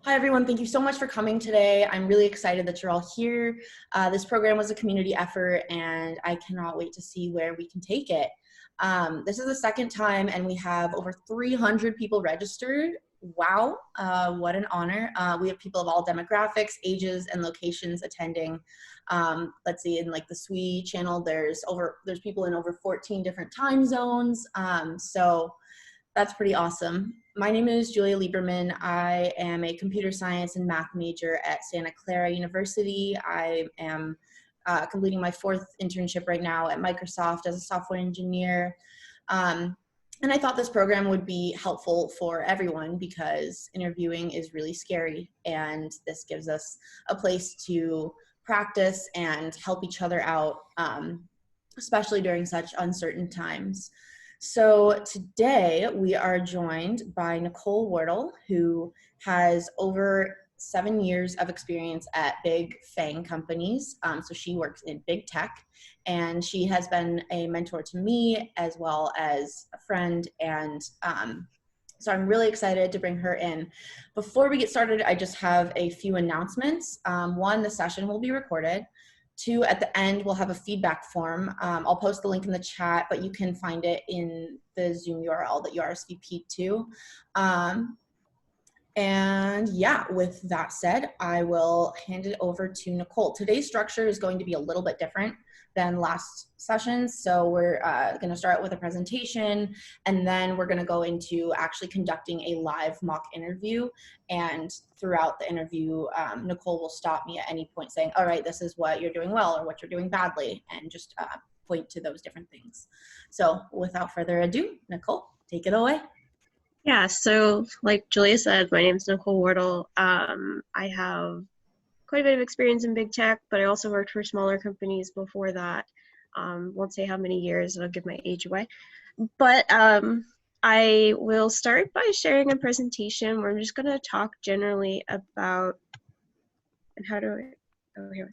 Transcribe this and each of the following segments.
Hi, everyone. Thank you so much for coming today. I'm really excited that you're all here. This program was a community effort, and I cannot wait to see where we can take it. This is the second time, and we have over 300 people registered. Wow, what an honor. We have people of all demographics, ages, and locations attending. Let's see, in like the SWE channel, there's people in over 14 different time zones. So that's pretty awesome. My name is Julia Lieberman. I am a computer science and math major at Santa Clara University. I am completing my 4th internship right now at Microsoft as a software engineer. And I thought this program would be helpful for everyone because interviewing is really scary, and this gives us a place to practice and help each other out, especially during such uncertain times. So today we are joined by Nicole Wardle, who has over 7 years of experience at big FANG companies. So she works in big tech, and she has been a mentor to me as well as a friend. And so I'm really excited to bring her in. Before we get started, I just have a few announcements. 1, the session will be recorded. 2, at the end, we'll have a feedback form. I'll post the link in the chat, but you can find it in the Zoom URL that you RSVP'd to. And yeah, with that said, I will hand it over to Nicole. Today's structure is going to be a little bit different than last sessions. So we're going to start with a presentation, and then we're going to go into actually conducting a live mock interview. And throughout the interview, Nicole will stop me at any point saying, all right, this is what you're doing well or what you're doing badly, and just point to those different things. So without further ado, Nicole, take it away. Yeah, so like Julia said, my name is Nicole Wardle. I have quite a bit of experience in big tech, but I also worked for smaller companies before that. Won't say how many years, I'll give my age away. But I will start by sharing a presentation where I'm just going to talk generally about, and how do I, oh, here.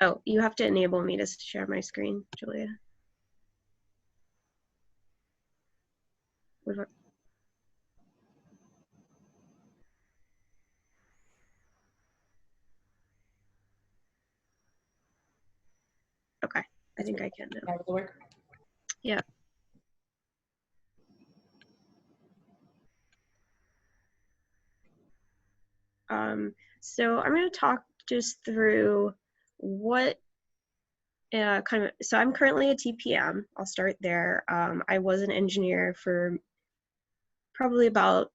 Oh, you have to enable me to share my screen, Julia. Okay, I think I can now. That will work. Yeah. So I'm going to talk just through what so I'm currently a TPM. I'll start there. I was an engineer for probably about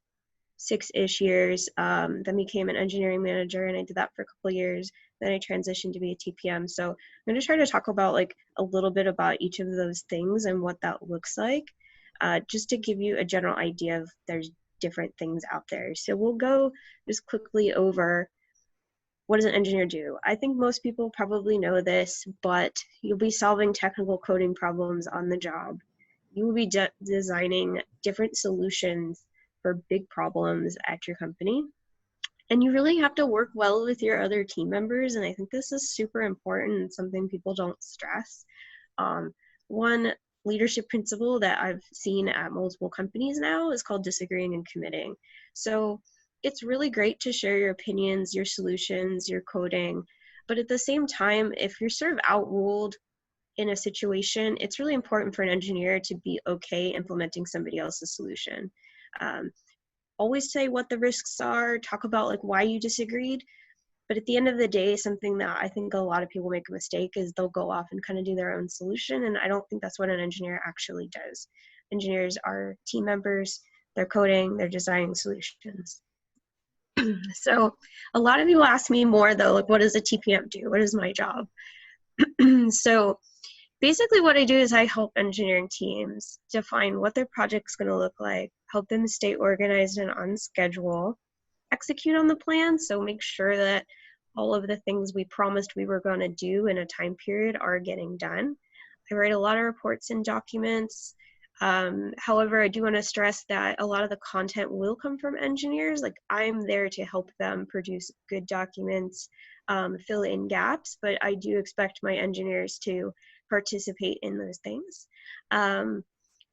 6-ish years, then became an engineering manager, and I did that for a couple of years. Then I transitioned to be a TPM. So I'm going to try to talk about like a little bit about each of those things and what that looks like, just to give you a general idea of there's different things out there. So we'll go just quickly over what does an engineer do? I think most people probably know this, but you'll be solving technical coding problems on the job. You will be designing different solutions for big problems at your company. And you really have to work well with your other team members. And I think this is super important and something people don't stress. One leadership principle that I've seen at multiple companies now is called disagreeing and committing. So it's really great to share your opinions, your solutions, your coding, but at the same time, if you're sort of outruled in a situation, it's really important for an engineer to be okay implementing somebody else's solution. Always say what the risks are, talk about like why you disagreed, but at the end of the day, something that I think a lot of people make a mistake is they'll go off and kind of do their own solution, and I don't think that's what an engineer actually does. Engineers are team members, they're coding, they're designing solutions. So a lot of people ask me more though, like what does a TPM do? What is my job? So basically what I do is I help engineering teams define what their project's going to look like, help them stay organized and on schedule, execute on the plan, so make sure that all of the things we promised we were going to do in a time period are getting done. I write a lot of reports and documents. However, I do want to stress that a lot of the content will come from engineers. Like I'm there to help them produce good documents, fill in gaps, but I do expect my engineers to participate in those things.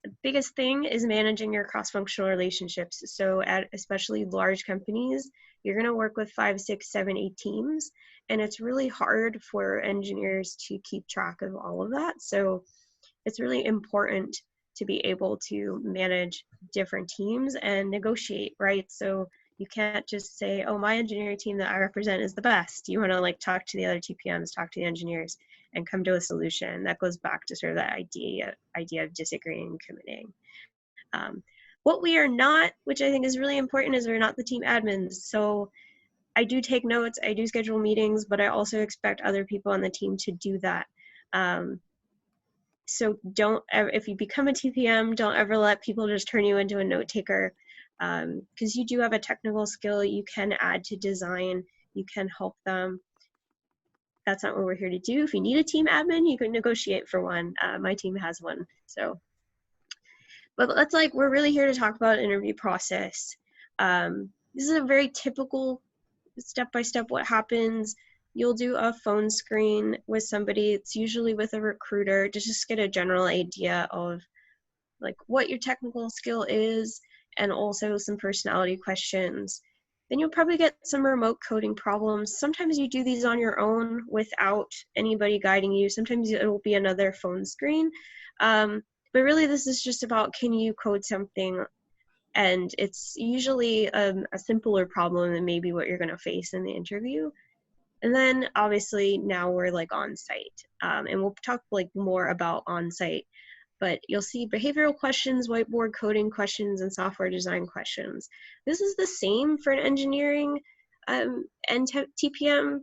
The biggest thing is managing your cross-functional relationships. So at especially large companies, you're going to work with 5, 6, 7, 8 teams, and it's really hard for engineers to keep track of all of that. So it's really important to be able to manage different teams and negotiate, right? So you can't just say, oh, my engineering team that I represent is the best. You want to like talk to the other TPMs, talk to the engineers, and come to a solution. That goes back to sort of that idea of disagreeing and committing. What we are not, which I think is really important, is we're not the team admins. So I do take notes, I do schedule meetings, but I also expect other people on the team to do that. So don't ever, if you become a TPM, don't ever let people just turn you into a note taker, because you do have a technical skill. You can add to design, you can help them. That's not what we're here to do. If you need a team admin, you can negotiate for one. My team has one. So, but let's we're really here to talk about interview process. This is a very typical step-by-step what happens. You'll do a phone screen with somebody. It's usually with a recruiter to just get a general idea of like what your technical skill is, and also some personality questions. Then you'll probably get some remote coding problems. Sometimes you do these on your own without anybody guiding you. Sometimes it'll be another phone screen. But really this is just about, can you code something? And it's usually a simpler problem than maybe what you're going to face in the interview. And then obviously now we're like on site, and we'll talk like more about on site, but you'll see behavioral questions, whiteboard coding questions, and software design questions. This is the same for an engineering and TPM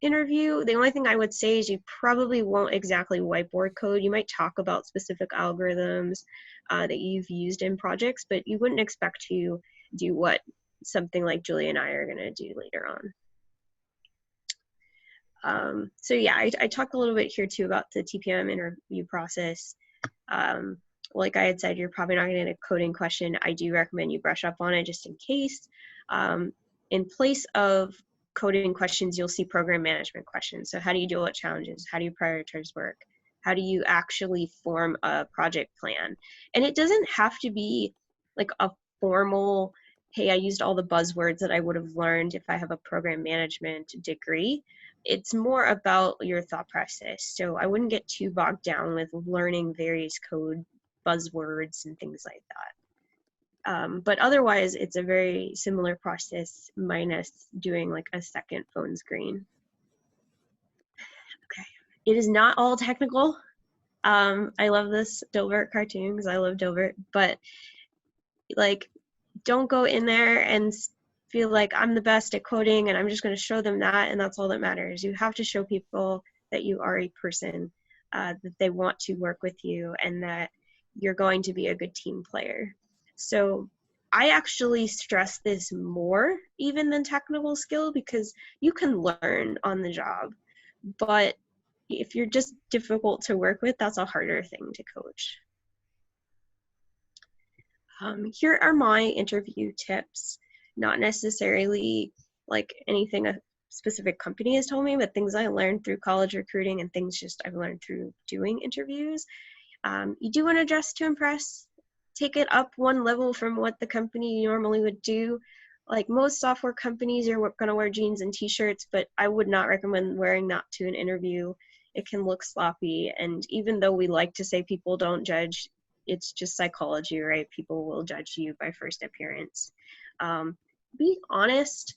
interview. The only thing I would say is you probably won't exactly whiteboard code. You might talk about specific algorithms that you've used in projects, but you wouldn't expect to do what something like Julie and I are going to do later on. So yeah, I talked a little bit here too about the TPM interview process. Like I had said, you're probably not going to get a coding question. I do recommend you brush up on it just in case. In place of coding questions, you'll see program management questions. So how do you deal with challenges? How do you prioritize work? How do you actually form a project plan? And it doesn't have to be like a formal, hey, I used all the buzzwords that I would have learned if I have a program management degree. It's more about your thought process. So I wouldn't get too bogged down with learning various code buzzwords and things like that. But otherwise, it's a very similar process minus doing like a second phone screen. Okay, it is not all technical. I love this Dilbert cartoon because I love Dilbert, but like, don't go in there and feel like I'm the best at coding and I'm just going to show them that and that's all that matters. You have to show people that you are a person, that they want to work with you, and that you're going to be a good team player. So I actually stress this more even than technical skill, because you can learn on the job, but if you're just difficult to work with, that's a harder thing to coach. Here are my interview tips, not necessarily like anything a specific company has told me, but things I learned through college recruiting and things just I've learned through doing interviews. You do want to dress to impress. Take it up one level from what the company normally would do. Like most software companies, you're going to wear jeans and t-shirts, but I would not recommend wearing that to an interview. It can look sloppy, and even though we like to say people don't judge, it's just psychology, right? People will judge you by first appearance. Be honest.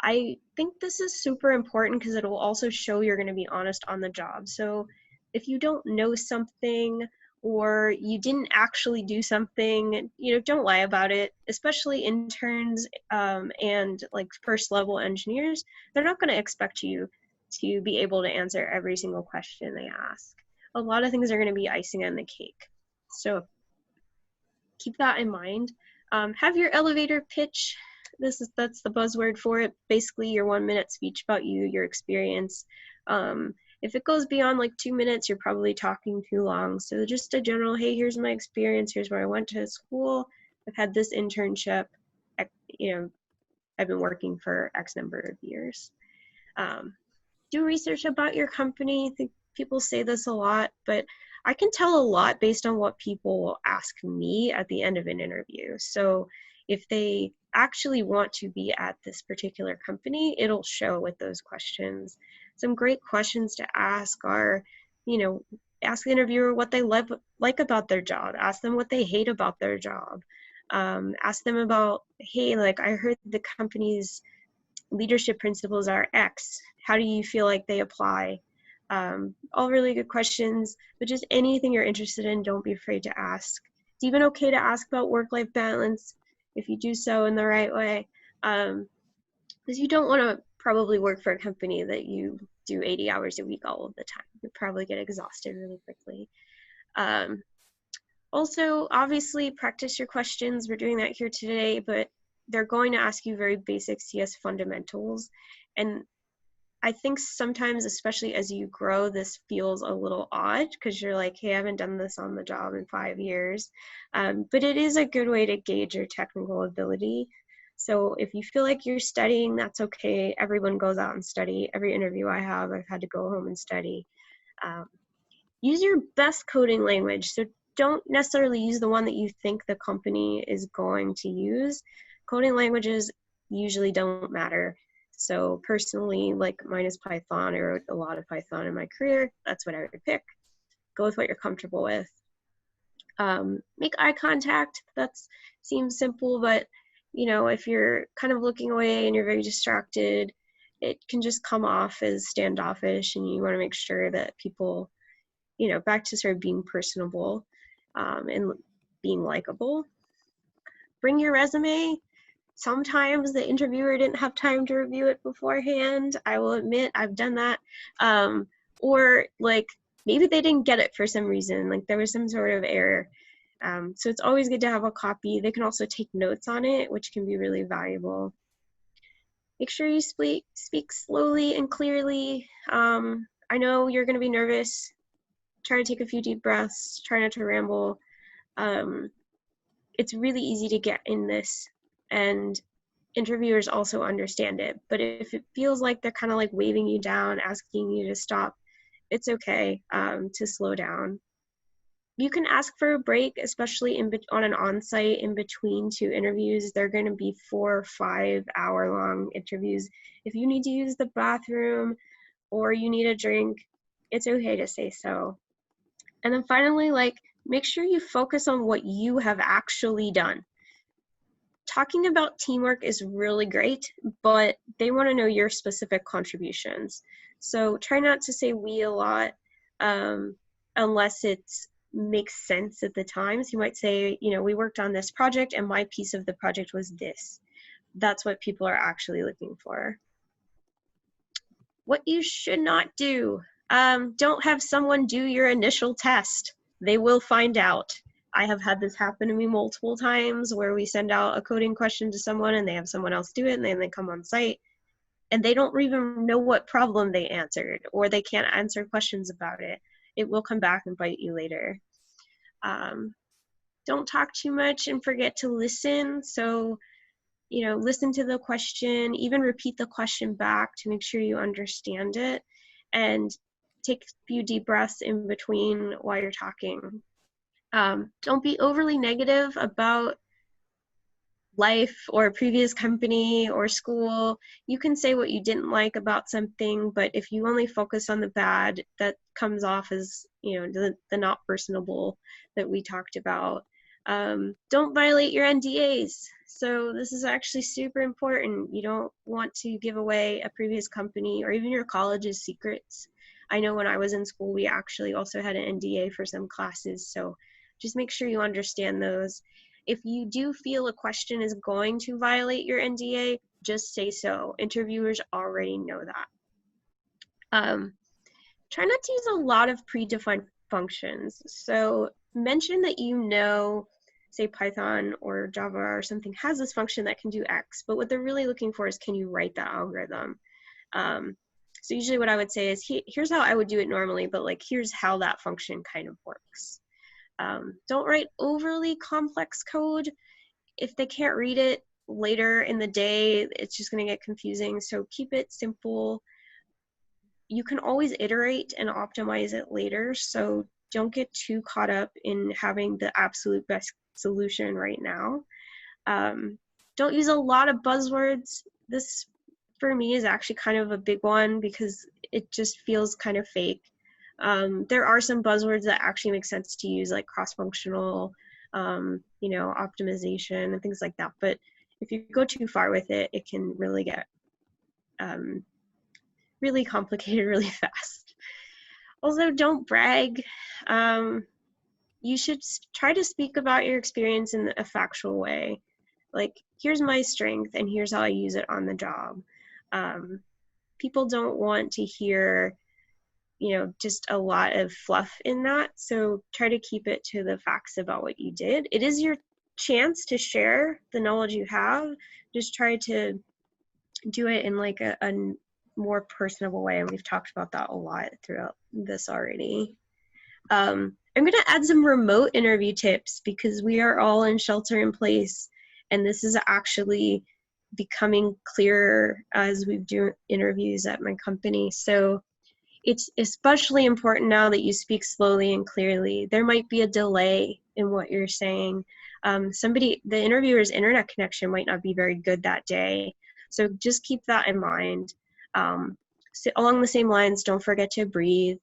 I think this is super important because it will also show you're going to be honest on the job. So if you don't know something or you didn't actually do something, don't lie about it, especially interns and like first level engineers. They're not going to expect you to be able to answer every single question they ask. A lot of things are going to be icing on the cake. So keep that in mind. Have your elevator pitch. That's the buzzword for it. Basically your 1 minute speech about you, your experience. If it goes beyond like 2 minutes, you're probably talking too long. So just a general, hey, here's my experience. Here's where I went to school. I've had this internship. I've been working for X number of years. Do research about your company. I think people say this a lot, but I can tell a lot based on what people ask me at the end of an interview. So if they actually want to be at this particular company, it'll show with those questions. Some great questions to ask are, ask the interviewer what they like about their job. Ask them what they hate about their job. Ask them about, hey, like I heard the company's leadership principles are X. How do you feel like they apply? All really good questions, but just anything you're interested in, don't be afraid to ask. It's even okay to ask about work-life balance if you do so in the right way, because you don't want to probably work for a company that you do 80 hours a week all of the time. You'll probably get exhausted really quickly. Also, obviously, practice your questions. We're doing that here today, but they're going to ask you very basic CS fundamentals. And I think sometimes, especially as you grow, this feels a little odd because you're like, hey, I haven't done this on the job in 5 years. But it is a good way to gauge your technical ability. So if you feel like you're studying, that's okay. Everyone goes out and study. Every interview I have, I've had to go home and study. Use your best coding language. So don't necessarily use the one that you think the company is going to use. Coding languages usually don't matter. So personally, like mine is Python. I wrote a lot of Python in my career. That's what I would pick. Go with what you're comfortable with. Make eye contact. That seems simple, but if you're kind of looking away and you're very distracted, it can just come off as standoffish, and you want to make sure that people, back to sort of being personable and being likable. Bring your resume. Sometimes the interviewer didn't have time to review it beforehand. I will admit I've done that. Or like maybe they didn't get it for some reason, like there was some sort of error. So it's always good to have a copy. They can also take notes on it, which can be really valuable. Make sure you speak slowly and clearly. I know you're going to be nervous. Try to take a few deep breaths. Try not to ramble. It's really easy to get in this, and interviewers also understand it. But if it feels like they're kind of like waving you down, asking you to stop, it's okay to slow down. You can ask for a break, especially on an on-site in between two interviews. They're going to be 4 or 5 hour long interviews. If you need to use the bathroom or you need a drink, it's okay to say so. And then finally, make sure you focus on what you have actually done. Talking about teamwork is really great, but they want to know your specific contributions. So try not to say we a lot unless it makes sense at the time. So you might say, we worked on this project and my piece of the project was this. That's what people are actually looking for. What you should not do. Don't have someone do your initial test. They will find out. I have had this happen to me multiple times where we send out a coding question to someone and they have someone else do it, and then they come on site and they don't even know what problem they answered, or they can't answer questions about it. It will come back and bite you later. Don't talk too much and forget to listen. So, listen to the question, even repeat the question back to make sure you understand it, and take a few deep breaths in between while you're talking. Don't be overly negative about life or a previous company or school. You can say what you didn't like about something, but if you only focus on the bad, that comes off as, the not personable that we talked about. Don't violate your NDAs. So this is actually super important. You don't want to give away a previous company or even your college's secrets. I know when I was in school, we actually also had an NDA for some classes. So just make sure you understand those. If you do feel a question is going to violate your NDA, just say so. Interviewers already know that. Try not to use a lot of predefined functions. So mention that say Python or Java or something has this function that can do X, but what they're really looking for is, can you write that algorithm? So usually what I would say is, here's how I would do it normally, but here's how that function kind of works. Don't write overly complex code. If they can't read it later in the day, it's just going to get confusing. So keep it simple. You can always iterate and optimize it later. So don't get too caught up in having the absolute best solution right now. Don't use a lot of buzzwords. This, for me, is actually kind of a big one because it just feels kind of fake. There are some buzzwords that actually make sense to use, like cross-functional, optimization and things like that. But if you go too far with it, it can really get really complicated really fast. Also, don't brag. You should try to speak about your experience in a factual way. Like, here's my strength and here's how I use it on the job. People don't want to hear, just a lot of fluff in that. So try to keep it to the facts about what you did. It is your chance to share the knowledge you have. Just try to do it in like a more personable way. And we've talked about that a lot throughout this already. I'm going to add some remote interview tips because we are all in shelter in place, and this is actually becoming clearer as we do interviews at my company. So it's especially important now that you speak slowly and clearly. There might be a delay in what you're saying. The interviewer's internet connection might not be very good that day. So just keep that in mind. So along the same lines, don't forget to breathe,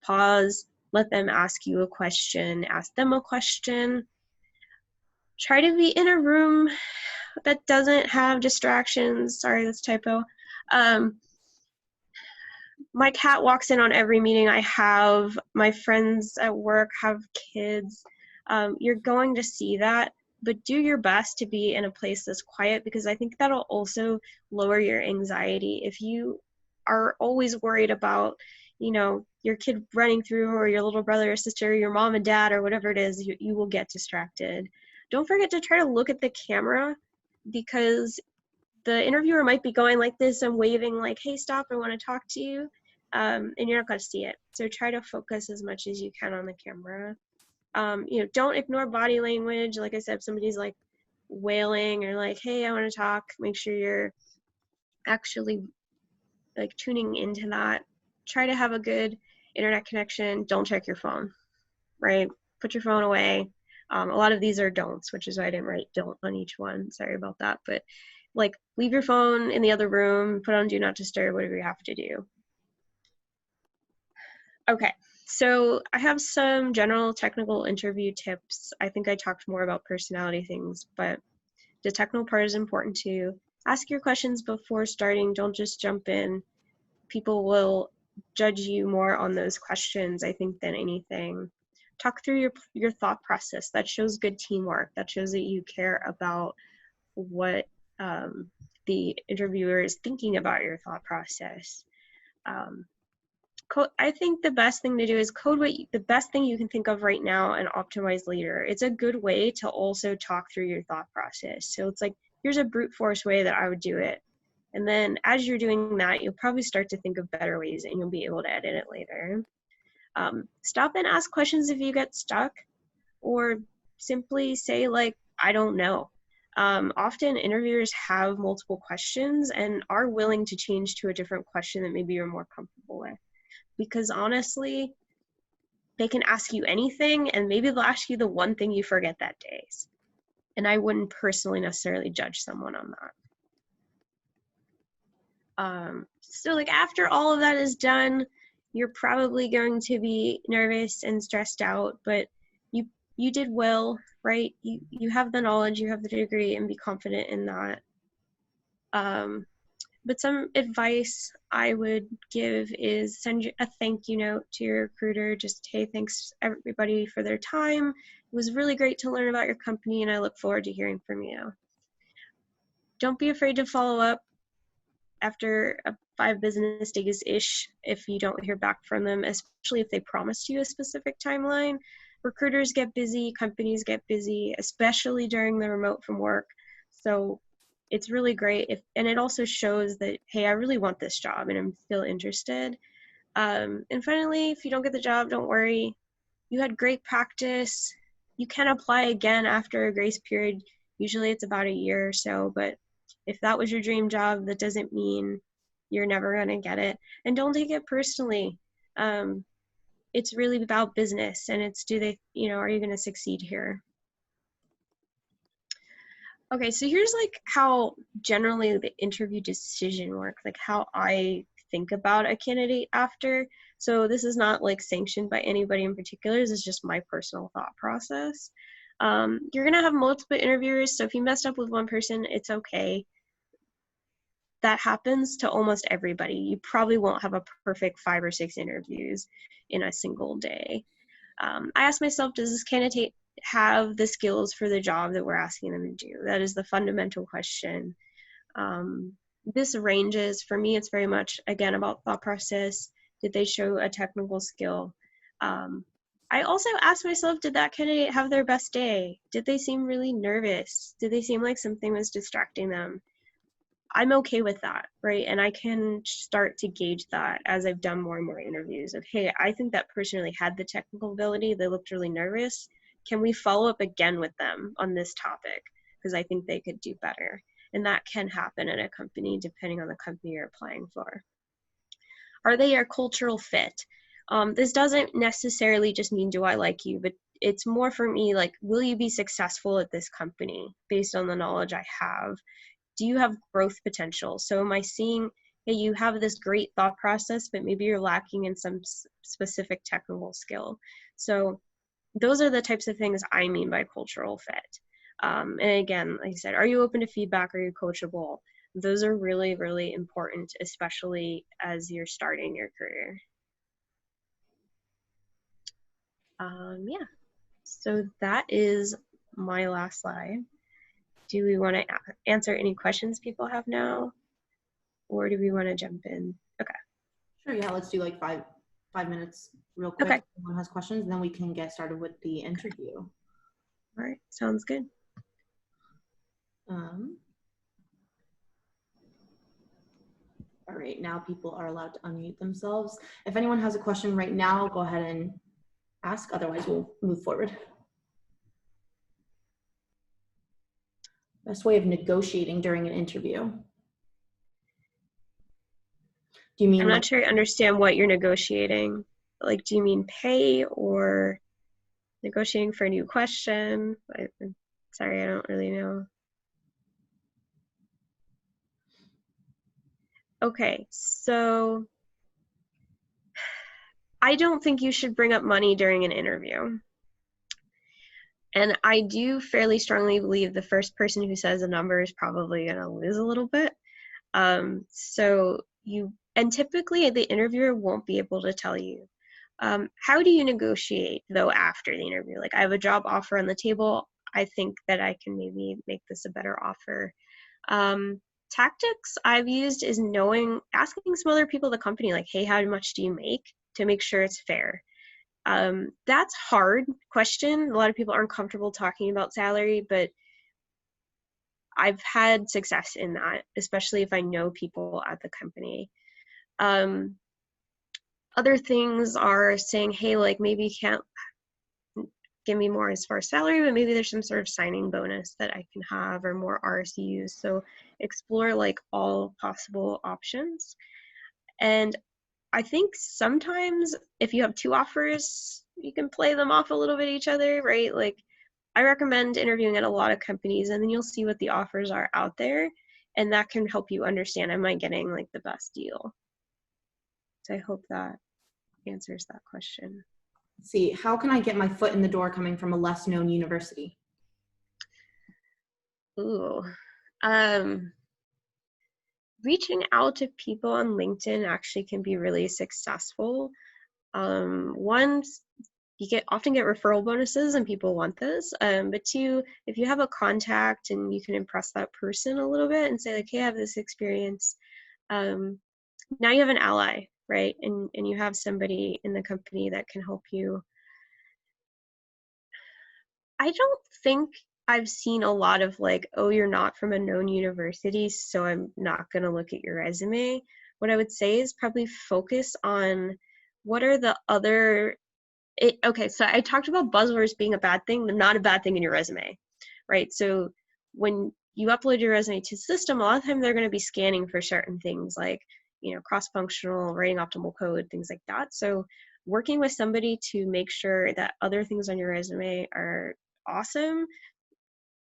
pause, let them ask you a question, ask them a question. Try to be in a room that doesn't have distractions. Sorry, that's a typo. My cat walks in on every meeting I have. My friends at work have kids. You're going to see that, but do your best to be in a place that's quiet, because I think that'll also lower your anxiety. If you are always worried about, your kid running through, or your little brother or sister, or your mom and dad, or whatever it is, you will get distracted. Don't forget to try to look at the camera, because the interviewer might be going like this and waving like, hey, stop, I want to talk to you. And you're not going to see it. So try to focus as much as you can on the camera. Don't ignore body language. Like I said, if somebody's like wailing or like, hey, I want to talk, make sure you're actually like tuning into that. Try to have a good internet connection. Don't check your phone, right? Put your phone away. A lot of these are don'ts, which is why I didn't write don't on each one. Sorry about that. But like, leave your phone in the other room, put on do not disturb, whatever you have to do. Okay, so I have some general technical interview tips. I think I talked more about personality things, but the technical part is important too. Ask your questions before starting. Don't just jump in. People will judge you more on those questions, I think, than anything. Talk through your thought process. That shows good teamwork. That shows that you care about what the interviewer is thinking about your thought process. I think the best thing to do is code the best thing you can think of right now and optimize later. It's a good way to also talk through your thought process. So it's like, here's a brute force way that I would do it. And then as you're doing that, you'll probably start to think of better ways and you'll be able to edit it later. Stop and ask questions if you get stuck, or simply say like, I don't know. Often interviewers have multiple questions and are willing to change to a different question that maybe you're more comfortable with. Because honestly, they can ask you anything and maybe they'll ask you the one thing you forget that day. And I wouldn't personally necessarily judge someone on that. So like, after all of that is done, you're probably going to be nervous and stressed out, but you did well, right? You have the knowledge, you have the degree, and be confident in that. But some advice I would give is send a thank you note to your recruiter. Just, hey, thanks everybody for their time. It was really great to learn about your company, and I look forward to hearing from you. Don't be afraid to follow up after 5 business days-ish if you don't hear back from them, especially if they promised you a specific timeline. Recruiters get busy, companies get busy, especially during the remote from work. So it's really great and it also shows that, hey, I really want this job and I'm still interested. And finally, if you don't get the job, don't worry. You had great practice. You can apply again after a grace period. Usually it's about a year or so, but if that was your dream job, that doesn't mean you're never going to get it. And don't take it personally. it's really about business, and it's, do they, are you going to succeed here? Okay, so here's like how generally the interview decision works, like how I think about a candidate after. So this is not like sanctioned by anybody in particular. This is just my personal thought process. You're gonna have multiple interviewers, so if you messed up with one person, it's okay. That happens to almost everybody. You probably won't have a perfect 5 or 6 interviews in a single day. I ask myself, does this candidate have the skills for the job that we're asking them to do? That is the fundamental question. This ranges, for me, it's very much, again, about thought process. Did they show a technical skill? I also ask myself, did that candidate have their best day? Did they seem really nervous? Did they seem like something was distracting them? I'm okay with that, right? And I can start to gauge that as I've done more and more interviews of, hey, I think that person really had the technical ability. They looked really nervous. Can we follow up again with them on this topic? Because I think they could do better. And that can happen in a company depending on the company you're applying for. Are they a cultural fit? This doesn't necessarily just mean, do I like you? But it's more for me, like, will you be successful at this company based on the knowledge I have? Do you have growth potential? So am I seeing, hey, you have this great thought process, but maybe you're lacking in some specific technical skill. So those are the types of things I mean by cultural fit. And again, like I said, are you open to feedback? Are you coachable? Those are really, really important, especially as you're starting your career. Yeah, so that is my last slide. Do we want to answer any questions people have now, or do we want to jump in? Okay. Sure, yeah, let's do like five minutes real quick. Okay. If anyone has questions, and then we can get started with the interview. All right, sounds good. All right, now people are allowed to unmute themselves. If anyone has a question right now, go ahead and ask, otherwise we'll move forward. Best way of negotiating during an interview? Do you mean, I'm not sure I understand what you're negotiating. Like, do you mean pay or negotiating for a new question? Sorry, I don't really know. Okay, so I don't think you should bring up money during an interview. And I do fairly strongly believe the first person who says a number is probably going to lose a little bit. And typically the interviewer won't be able to tell you. How do you negotiate though after the interview? Like, I have a job offer on the table. I think that I can maybe make this a better offer. Tactics I've used is asking some other people in the company, like, hey, how much do you make, to make sure it's fair. That's hard question. A lot of people aren't comfortable talking about salary, but I've had success in that, especially if I know people at the company. Other things are saying, hey, like, maybe you can't give me more as far as salary, but maybe there's some sort of signing bonus that I can have, or more RSUs. So explore like all possible options. And I think sometimes if you have 2 offers, you can play them off a little bit each other, right? Like, I recommend interviewing at a lot of companies, and then you'll see what the offers are out there, and that can help you understand, am I getting like the best deal? So I hope that answers that question. Let's see, how can I get my foot in the door coming from a less known university? Ooh, reaching out to people on LinkedIn actually can be really successful. One, you often get referral bonuses, and people want this. But 2, if you have a contact and you can impress that person a little bit and say, like, hey, I have this experience. Now you have an ally, right? And you have somebody in the company that can help you. I don't think I've seen a lot of like, oh, you're not from a known university, so I'm not going to look at your resume. What I would say is probably focus on what are the other, okay, so I talked about buzzwords being a bad thing, but not a bad thing in your resume, right? So when you upload your resume to the system, a lot of the time they're going to be scanning for certain things like, cross-functional, writing optimal code, things like that. So working with somebody to make sure that other things on your resume are awesome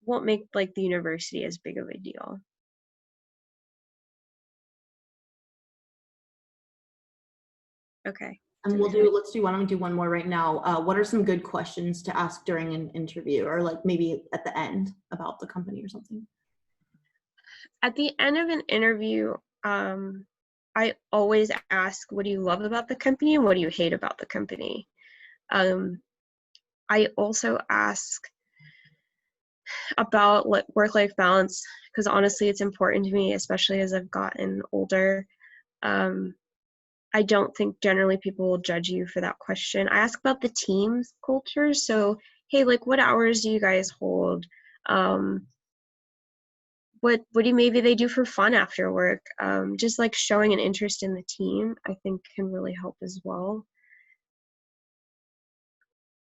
won't make like the university as big of a deal. Okay. And why don't we do one more right now? What are some good questions to ask during an interview, or like maybe at the end about the company or something? At the end of an interview, I always ask, what do you love about the company and what do you hate about the company? I also ask about work-life balance, because honestly, it's important to me, especially as I've gotten older. I don't think generally people will judge you for that question. I ask about the team's culture. So, hey, like, what hours do you guys hold? What do you, maybe they do for fun after work? Just like showing an interest in the team, I think can really help as well.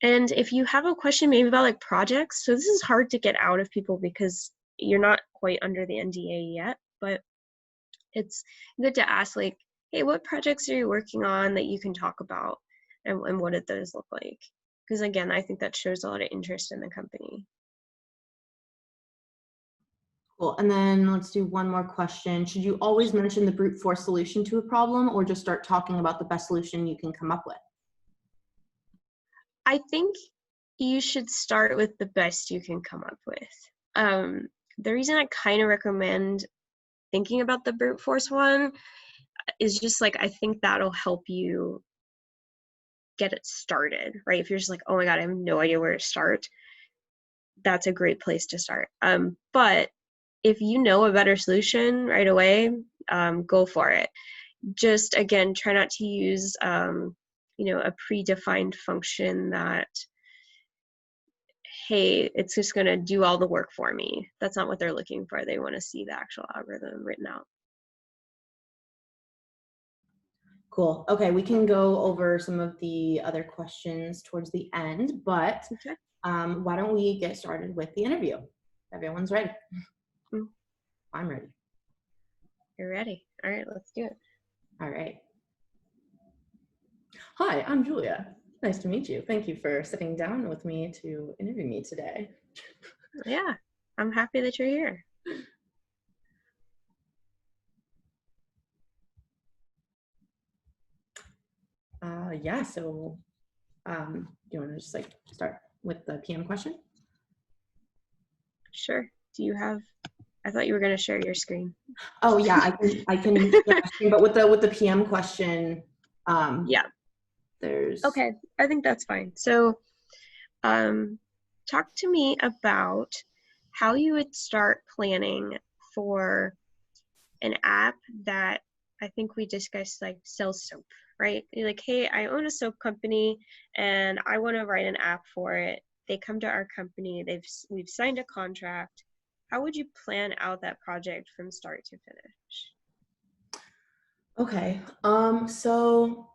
And if you have a question maybe about like projects, so this is hard to get out of people because you're not quite under the NDA yet, but it's good to ask like, hey, what projects are you working on that you can talk about, and what did those look like? Because again, I think that shows a lot of interest in the company. Cool. And then let's do one more question. Should you always mention the brute force solution to a problem, or just start talking about the best solution you can come up with? I think you should start with the best you can come up with. The reason I kind of recommend thinking about the brute force one is just like, I think that'll help you get it started, right? If you're just like, oh my God, I have no idea where to start, that's a great place to start. But if you know a better solution right away, go for it. Just again, try not to use, a predefined function that, hey, it's just going to do all the work for me. That's not what they're looking for. They want to see the actual algorithm written out. Cool. Okay, we can go over some of the other questions towards the end, but Okay. why don't we get started with the interview? Everyone's ready. I'm ready. You're ready. All right, let's do it. All right. Hi, I'm Julia. Nice to meet you. Thank you for sitting down with me to interview me today. Yeah, I'm happy that you're here. Yeah, so you want to just like start with the PM question? Sure. Do you have, I thought you were going to share your screen. Oh yeah, I can share my screen, but with the PM question, yeah. There's Okay, I think that's fine. So talk to me about how you would start planning for an app that I think we discussed, like sells soap, right? You're like, hey, I own a soap company and I want to write an app for it. They come to our company, we've signed a contract. How would you plan out that project from start to finish? Okay, so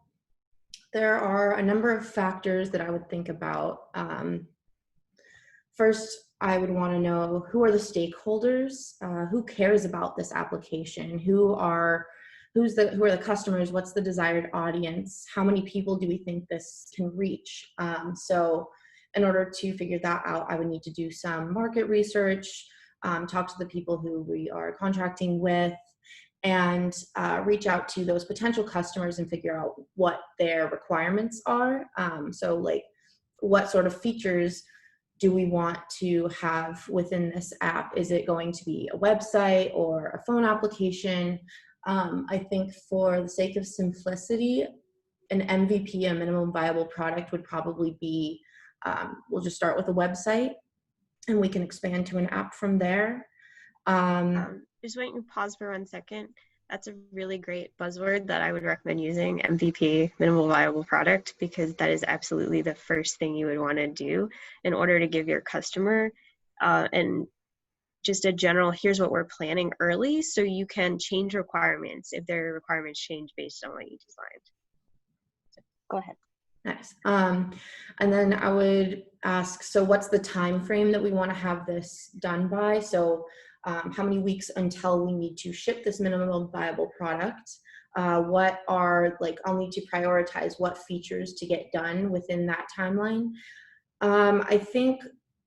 there are a number of factors that I would think about. First, I would want to know who are the stakeholders, who cares about this application, who are the customers, what's the desired audience, how many people do we think this can reach. So in order to figure that out, I would need to do some market research, talk to the people who we are contracting with, and reach out to those potential customers and figure out what their requirements are. So like, what sort of features do we want to have within this app? Is it going to be a website or a phone application? I think for the sake of simplicity, an MVP, a minimum viable product, would probably be, we'll just start with a website and we can expand to an app from there. Just want you to pause for 1 second. That's a really great buzzword that I would recommend using, MVP, minimal viable product, because that is absolutely the first thing you would want to do in order to give your customer and just a general, here's what we're planning early, so you can change requirements if their requirements change based on what you designed. So, go ahead. Nice. And then I would ask, so what's the time frame that we want to have this done by? So how many weeks until we need to ship this minimum viable product. What are, like, I'll need to prioritize what features to get done within that timeline. I think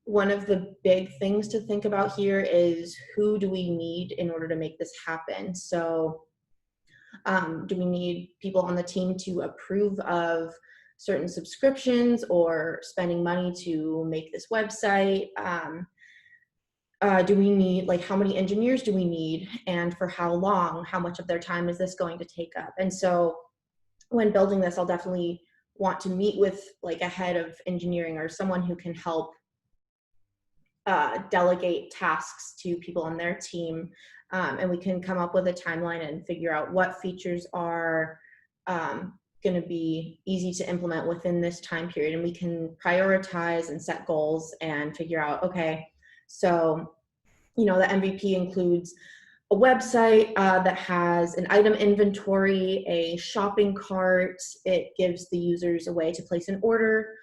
one of the big things to think about here is, who do we need in order to make this happen? So do we need people on the team to approve of certain subscriptions or spending money to make this website? Do we need, like, how many engineers do we need, and for how long? How much of their time is this going to take up? And so when building this, I'll definitely want to meet with, like, a head of engineering or someone who can help delegate tasks to people on their team, and we can come up with a timeline and figure out what features are going to be easy to implement within this time period. And we can prioritize and set goals and figure out, okay, so, you know, the MVP includes a website that has an item inventory, a shopping cart. It gives the users a way to place an order.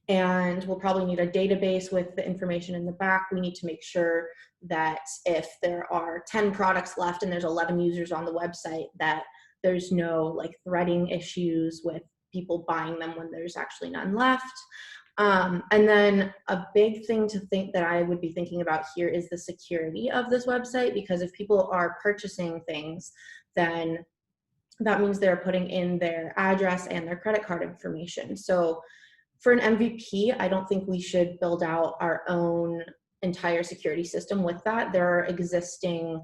And we'll probably need a database with the information in the back. We need to make sure that if there are 10 products left and there's 11 users on the website, that there's no, like, threading issues with people buying them when there's actually none left. And then a big thing to think that I would be thinking about here is the security of this website, because if people are purchasing things, then that means they're putting in their address and their credit card information. So for an MVP, I don't think we should build out our own entire security system with that. There are existing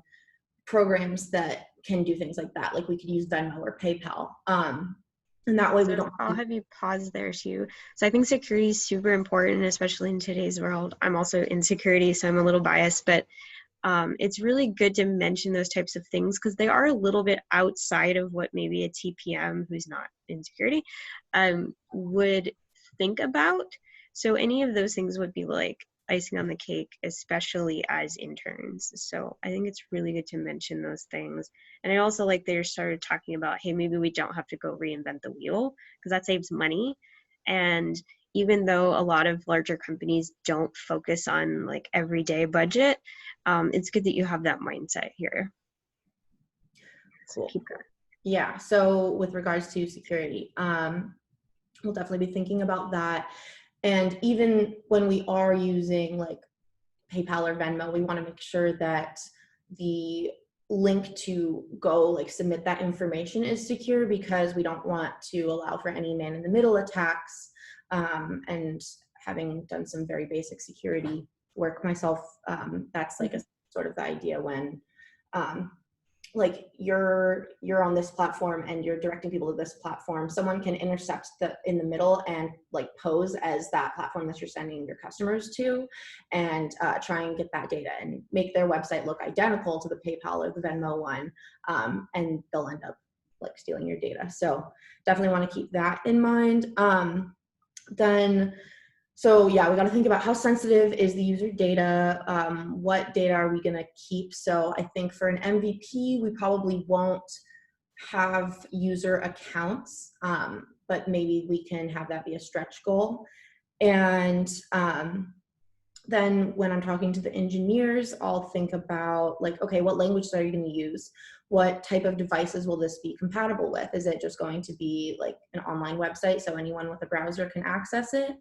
programs that can do things like that. Like, we could use Venmo or PayPal. And that way we don't. I'll have you pause there too. So I think security is super important, especially in today's world. I'm also in security, so I'm a little biased, but it's really good to mention those types of things because they are a little bit outside of what maybe a TPM who's not in security would think about. So any of those things would be like icing on the cake, especially as interns. So I think it's really good to mention those things. And I also like they started talking about, hey, maybe we don't have to go reinvent the wheel because that saves money. And even though a lot of larger companies don't focus on like everyday budget, it's good that you have that mindset here. Cool. Yeah, so with regards to security, we'll definitely be thinking about that. And even when we are using like PayPal or Venmo, we want to make sure that the link to go like submit that information is secure, because we don't want to allow for any man in the middle attacks. And having done some very basic security work myself, that's like a sort of the idea when like you're on this platform and you're directing people to this platform, someone can intercept in the middle and like pose as that platform that you're sending your customers to, and try and get that data and make their website look identical to the PayPal or the Venmo one, and they'll end up like stealing your data. So definitely want to keep that in mind. So yeah, we got to think about how sensitive is the user data, what data are we going to keep. So I think for an MVP, we probably won't have user accounts, but maybe we can have that be a stretch goal. And then when I'm talking to the engineers, I'll think about like, okay, what languages are you going to use? What type of devices will this be compatible with? Is it just going to be like an online website so anyone with a browser can access it?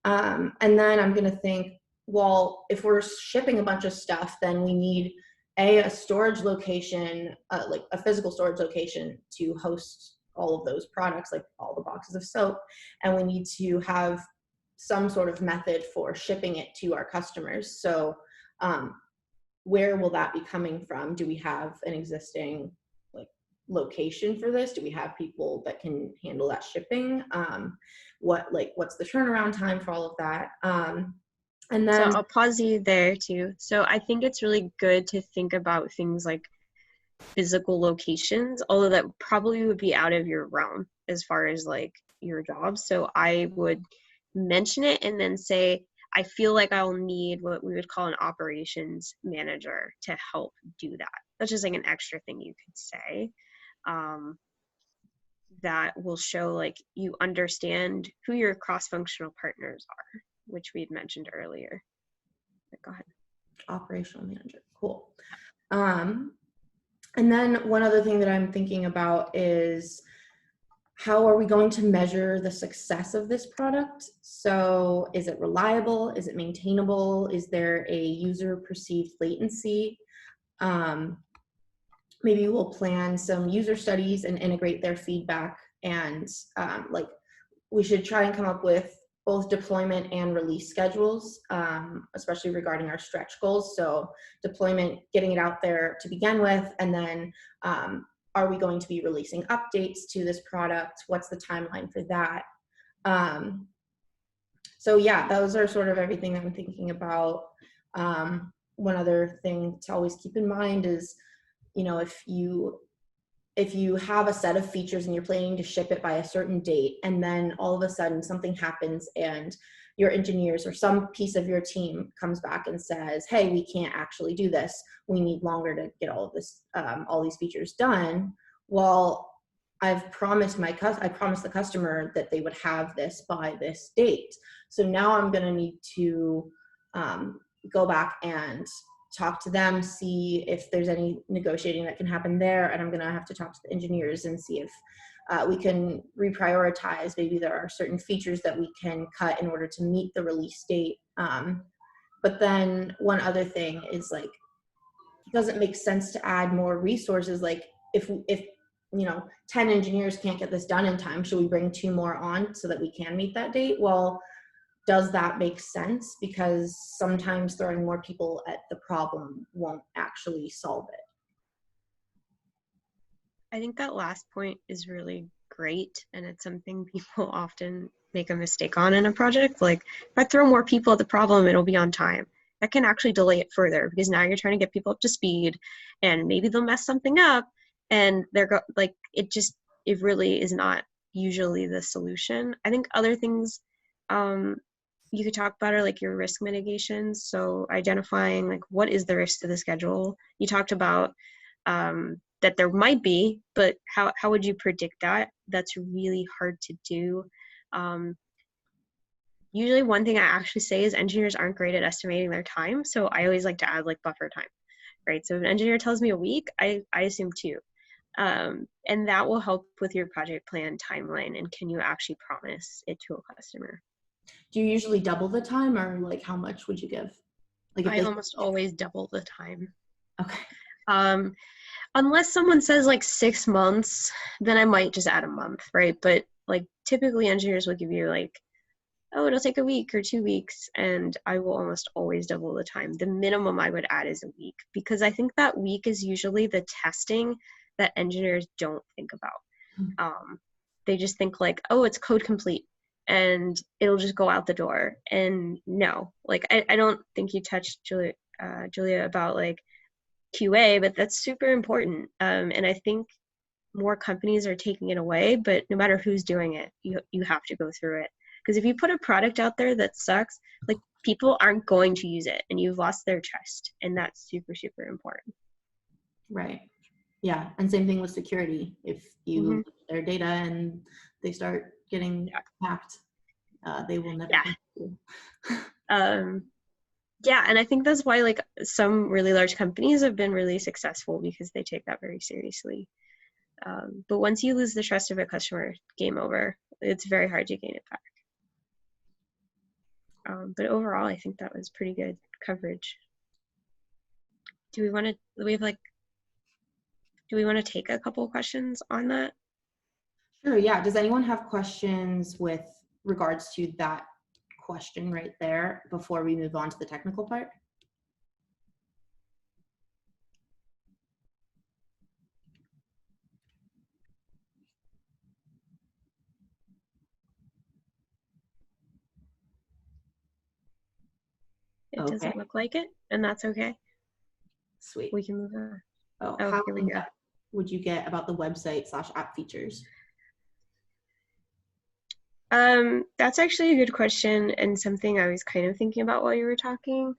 And then I'm going to think, well, if we're shipping a bunch of stuff, then we need a storage location, like a physical storage location to host all of those products, like all the boxes of soap. And we need to have some sort of method for shipping it to our customers. So where will that be coming from? Do we have an existing like location for this? Do we have people that can handle that shipping? What's the turnaround time for all of that? And then so I'll pause you there too. So I think it's really good to think about things like physical locations, although that probably would be out of your realm as far as like your job. So I would mention it and then say, I feel like I'll need what we would call an operations manager to help do that. That's just like an extra thing you could say. That will show like you understand who your cross-functional partners are, which we had mentioned earlier. But go ahead. Operational manager, cool. And then one other thing that I'm thinking about is how are we going to measure the success of this product? So is it reliable? Is it maintainable? Is there a user perceived latency? Maybe we'll plan some user studies and integrate their feedback, and like we should try and come up with both deployment and release schedules, especially regarding our stretch goals. So deployment, getting it out there to begin with, and then are we going to be releasing updates to this product? What's the timeline for that? So yeah, those are sort of everything I'm thinking about. One other thing to always keep in mind is, you know, if you have a set of features and you're planning to ship it by a certain date, and then all of a sudden something happens and your engineers or some piece of your team comes back and says, hey, we can't actually do this. We need longer to get all of this, all these features done. Well, I've promised the customer that they would have this by this date. So now I'm going to need to go back and talk to them, see if there's any negotiating that can happen there. And I'm going to have to talk to the engineers and see if we can reprioritize. Maybe there are certain features that we can cut in order to meet the release date. But then one other thing is, like, it doesn't make sense to add more resources. Like if you know, 10 engineers can't get this done in time, should we bring 2 more on so that we can meet that date? Well, does that make sense? Because sometimes throwing more people at the problem won't actually solve it. I think that last point is really great, and it's something people often make a mistake on in a project. Like, if I throw more people at the problem, it'll be on time. That can actually delay it further, because now you're trying to get people up to speed, and maybe they'll mess something up, and it really is not usually the solution. I think other things you could talk about are like your risk mitigations. So identifying, like, what is the risk to the schedule? You talked about that there might be, but how would you predict that? That's really hard to do. Usually one thing I actually say is engineers aren't great at estimating their time. So I always like to add like buffer time, right? So if an engineer tells me a week, I assume 2. And that will help with your project plan timeline, and can you actually promise it to a customer? Do you usually double the time, or like how much would you give? Like I almost always double the time. Okay. Unless someone says like 6 months, then I might just add a month, right? But like typically engineers will give you like, oh, it'll take a week or 2 weeks, and I will almost always double the time. The minimum I would add is a week, because I think that week is usually the testing that engineers don't think about. They just think like, oh, it's code complete and it'll just go out the door. And no, like I don't think you touched Julia about like QA, but that's super important. And I think more companies are taking it away, but no matter who's doing it, you have to go through it. Because if you put a product out there that sucks, like, people aren't going to use it, and you've lost their trust, and that's super, super important. Right. Yeah, and same thing with security. If you leak their data and they start getting hacked, they will never. Yeah, and I think that's why like some really large companies have been really successful, because they take that very seriously. But once you lose the trust of a customer, game over. It's very hard to gain it back. But overall, I think that was pretty good coverage. Do we want to take a couple questions on that? Sure, yeah. Does anyone have questions with regards to that question right there before we move on to the technical part? It doesn't look like it, and that's okay. Sweet. We can move on. Oh, how in depth would you get about the website / app features? That's actually a good question, and something I was kind of thinking about while you were talking.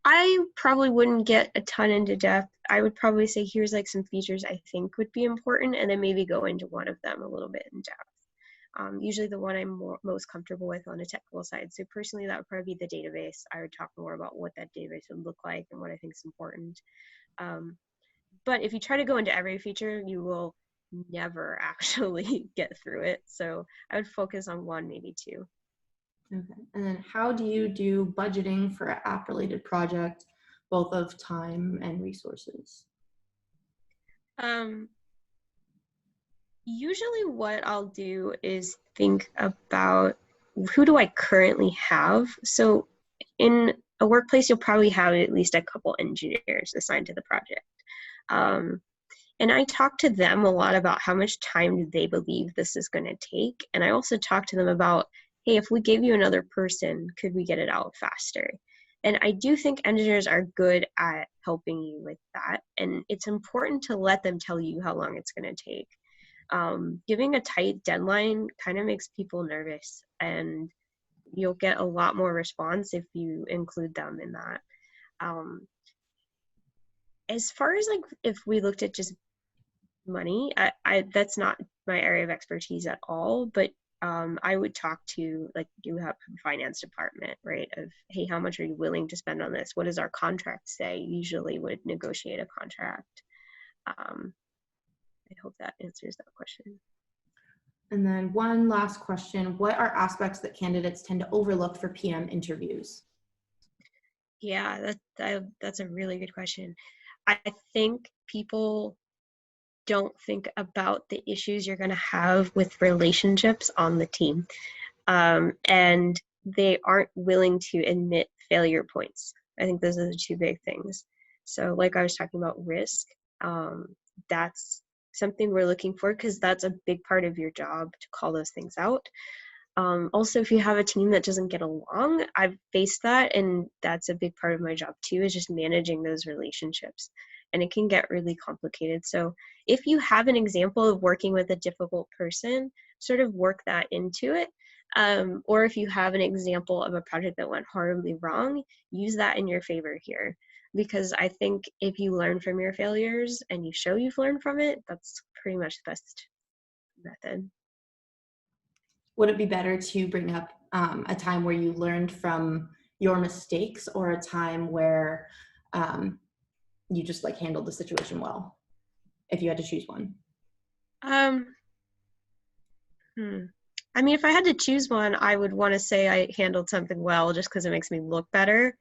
I probably wouldn't get a ton into depth. I would probably say here's like some features I think would be important, and then maybe go into one of them a little bit in depth. Usually the one I'm most comfortable with on a technical side. So personally, that would probably be the database. I would talk more about what that database would look like and what I think is important. But if you try to go into every feature, you will never actually get through it. So I would focus on one, maybe two. Okay. And then how do you do budgeting for an app-related project, both of time and resources? Usually what I'll do is think about who do I currently have. So in a workplace, you'll probably have at least a couple engineers assigned to the project. And I talk to them a lot about how much time do they believe this is going to take. And I also talk to them about, hey, if we gave you another person, could we get it out faster? And I do think engineers are good at helping you with that. And it's important to let them tell you how long it's going to take. Giving a tight deadline kind of makes people nervous, and you'll get a lot more response if you include them in that. As far as like if we looked at just money, I that's not my area of expertise at all, but I would talk to, like, you have a finance department, right, of, hey, how much are you willing to spend on this? What does our contract say? Usually would negotiate a contract. I hope that answers that question. And then one last question, what are aspects that candidates tend to overlook for PM interviews? Yeah, that's a really good question. I think people don't think about the issues you're going to have with relationships on the team. And they aren't willing to admit failure points. I think those are the two big things. So like I was talking about risk, that's something we're looking for, because that's a big part of your job to call those things out. Also, if you have a team that doesn't get along, I've faced that, and that's a big part of my job too, is just managing those relationships. And it can get really complicated. So if you have an example of working with a difficult person, sort of work that into it. Or if you have an example of a project that went horribly wrong, use that in your favor here. Because I think if you learn from your failures and you show you've learned from it, that's pretty much the best method. Would it be better to bring up a time where you learned from your mistakes, or a time where you just like handled the situation well, if you had to choose one? I mean, if I had to choose one, I would want to say I handled something well, just because it makes me look better.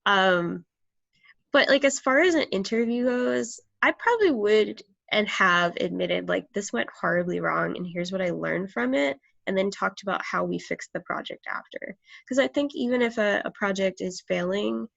But like, as far as an interview goes, I probably would and have admitted, like, this went horribly wrong and here's what I learned from it, and then talked about how we fixed the project after. Because I think even if a project is failing,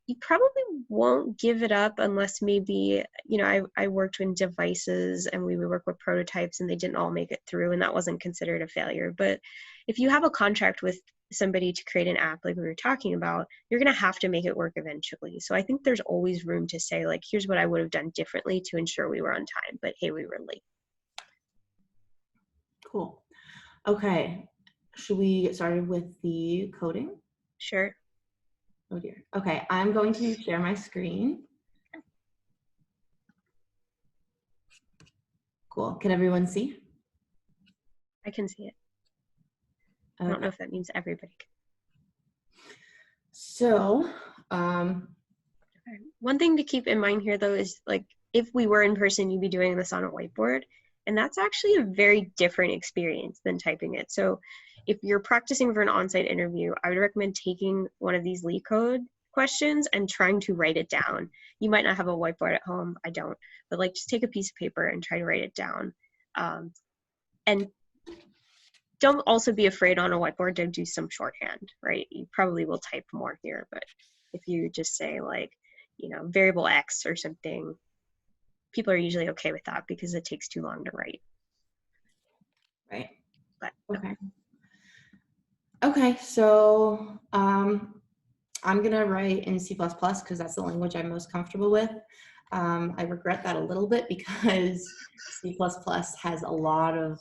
you probably won't give it up unless maybe, you know, I worked in devices and we would work with prototypes and they didn't all make it through, and that wasn't considered a failure. But if you have a contract with somebody to create an app like we were talking about, you're going to have to make it work eventually. So I think there's always room to say, like, here's what I would have done differently to ensure we were on time, but hey, we were late. Cool. Okay. Should we get started with the coding? Sure. Oh dear. Okay, I'm going to share my screen. Cool. Can everyone see? I can see it. Okay. I don't know if that means everybody can. So, one thing to keep in mind here, though, is, like, if we were in person, you'd be doing this on a whiteboard, and that's actually a very different experience than typing it. So if you're practicing for an on-site interview, I would recommend taking one of these Leetcode questions and trying to write it down. You might not have a whiteboard at home, I don't, but like, just take a piece of paper and try to write it down. And don't also be afraid on a whiteboard to do some shorthand, right? You probably will type more here, but if you just say, like, you know, variable X or something, people are usually okay with that because it takes too long to write. right. But Okay. Okay, so I'm gonna write in C++ because that's the language I'm most comfortable with. I regret that a little bit because C++ has a lot of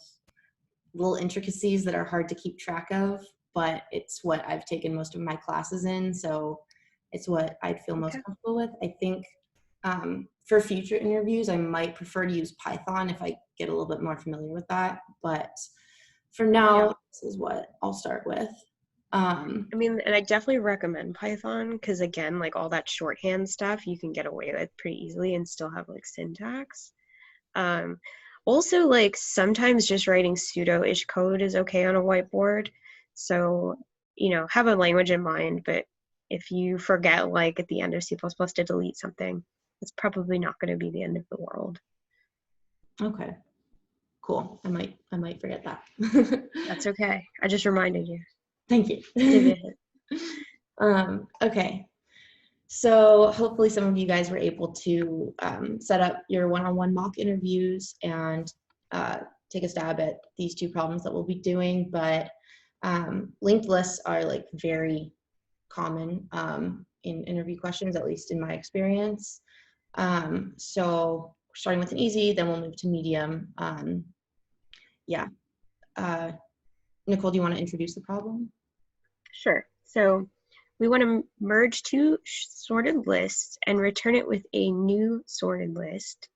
little intricacies that are hard to keep track of, but it's what I've taken most of my classes in, so it's what I'd feel most comfortable with. I think for future interviews, I might prefer to use Python if I get a little bit more familiar with that, but for now, Yeah. this is what I'll start with. I mean, and I definitely recommend Python because, again, like all that shorthand stuff you can get away with pretty easily and still have like syntax. Um, Also, like sometimes just writing pseudo-ish code is okay on a whiteboard. So, have a language in mind, but if you forget, like at the end of C++ to delete something, it's probably not going to be the end of the world. Okay, cool. I might forget that. That's okay. I just reminded you. Thank you. Give you a hint. Okay. So hopefully some of you guys were able to set up your one-on-one mock interviews and take a stab at these two problems that we'll be doing. But linked lists are like very common in interview questions, at least in my experience. So starting with an easy, then we'll move to medium. Yeah. Nicole, do you want to introduce the problem? Sure. So we want to merge two sorted lists and return it with a new sorted list.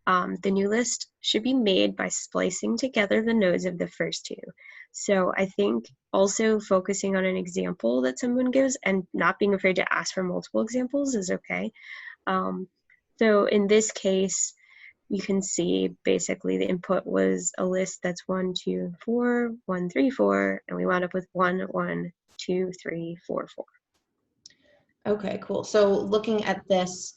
The new list should be made by splicing together the nodes of the first two. So I think also focusing on an example that someone gives and not being afraid to ask for multiple examples is okay. So in this case, you can see basically the input was a list that's 1, 2, 4, 1, 3, 4, and we wound up with 1, 1, 2, 3, 4, 4. Okay, cool. So looking at this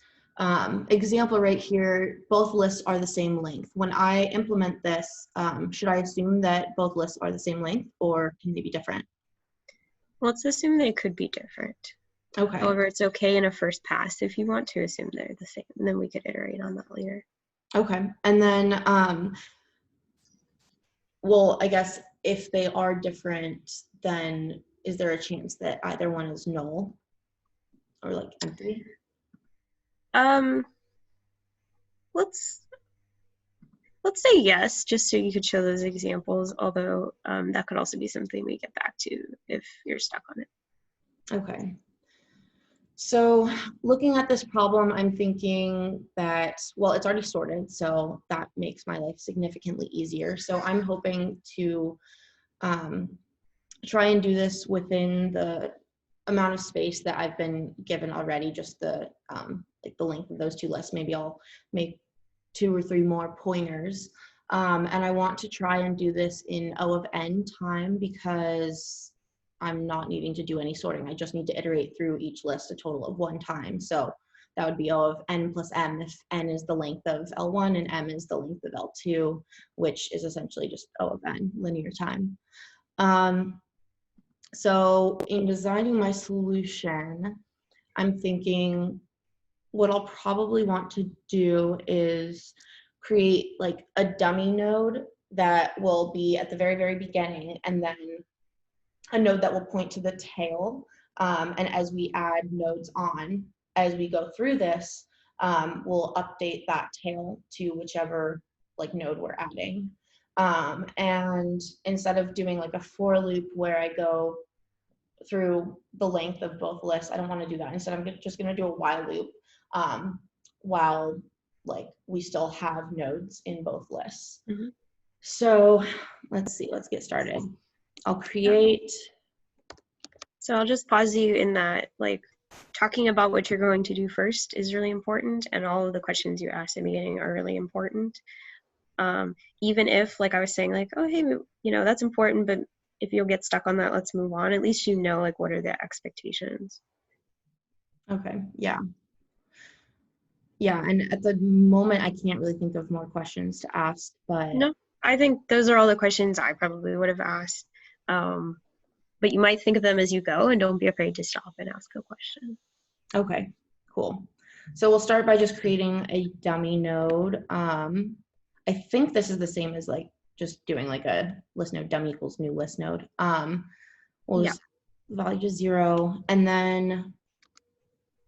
example right here, both lists are the same length. When I implement this, should I assume that both lists are the same length, or can they be different? Well, let's assume they could be different. Okay. However, it's okay in a first pass if you want to assume they're the same, and then we could iterate on that later. Okay. And then, well, I guess if they are different, then is there a chance that either one is null or like empty? Let's say yes, just so you could show those examples, although that could also be something we get back to if you're stuck on it. Okay. So looking at this problem, I'm thinking that, well, it's already sorted, so that makes my life significantly easier. So I'm hoping to try and do this within the amount of space that I've been given already, just the like the length of those two lists. Maybe I'll make 2 or 3 more pointers. And I want to try and do this in O of n time because I'm not needing to do any sorting. I just need to iterate through each list a total of 1 time. So that would be O of n plus m if n is the length of L1 and m is the length of L2, which is essentially just O of n, linear time. So in designing my solution, I'm thinking what I'll probably want to do is create like a dummy node that will be at the very, very beginning, and then a node that will point to the tail. And as we add nodes on, as we go through this, we'll update that tail to whichever like node we're adding. And instead of doing like a for loop where I go through the length of both lists, I don't want to do that. Instead, I'm just going to do a while loop while like we still have nodes in both lists. Mm-hmm. So let's see, let's get started. I'll create. So I'll just pause you in that, like, talking about what you're going to do first is really important, and all of the questions you asked in the beginning are really important. Even if, like I was saying, like, oh, hey, that's important, but if you'll get stuck on that, let's move on. At least you know, like, what are the expectations. Okay, yeah. Yeah, and at the moment, I can't really think of more questions to ask, but. No, I think those are all the questions I probably would have asked. But you might think of them as you go, and don't be afraid to stop and ask a question. Okay, cool. So we'll start by just creating a dummy node. I think this is the same as like just doing like a list node dummy equals new list node. We'll just value to 0, and then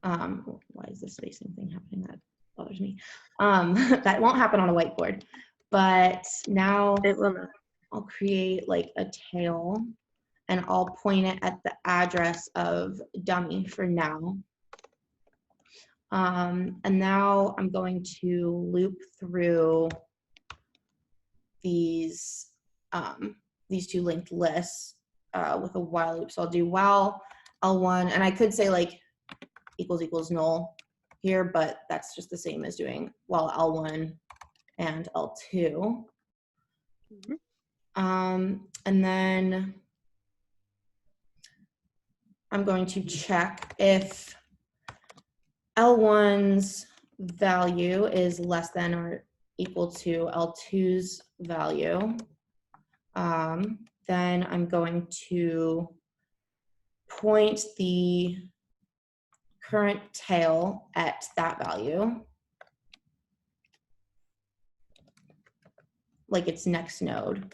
why is this spacing thing happening? That bothers me. That won't happen on a whiteboard, but now It will not. I'll create like a tail, and I'll point it at the address of dummy for now. And now I'm going to loop through these these two linked lists with a while loop. So I'll do while L1, and I could say like equals equals null here, but that's just the same as doing while L1 and L2. And then I'm going to check if L1's value is less than or equal to L2's value. Then I'm going to point the current tail at that value, like its next node.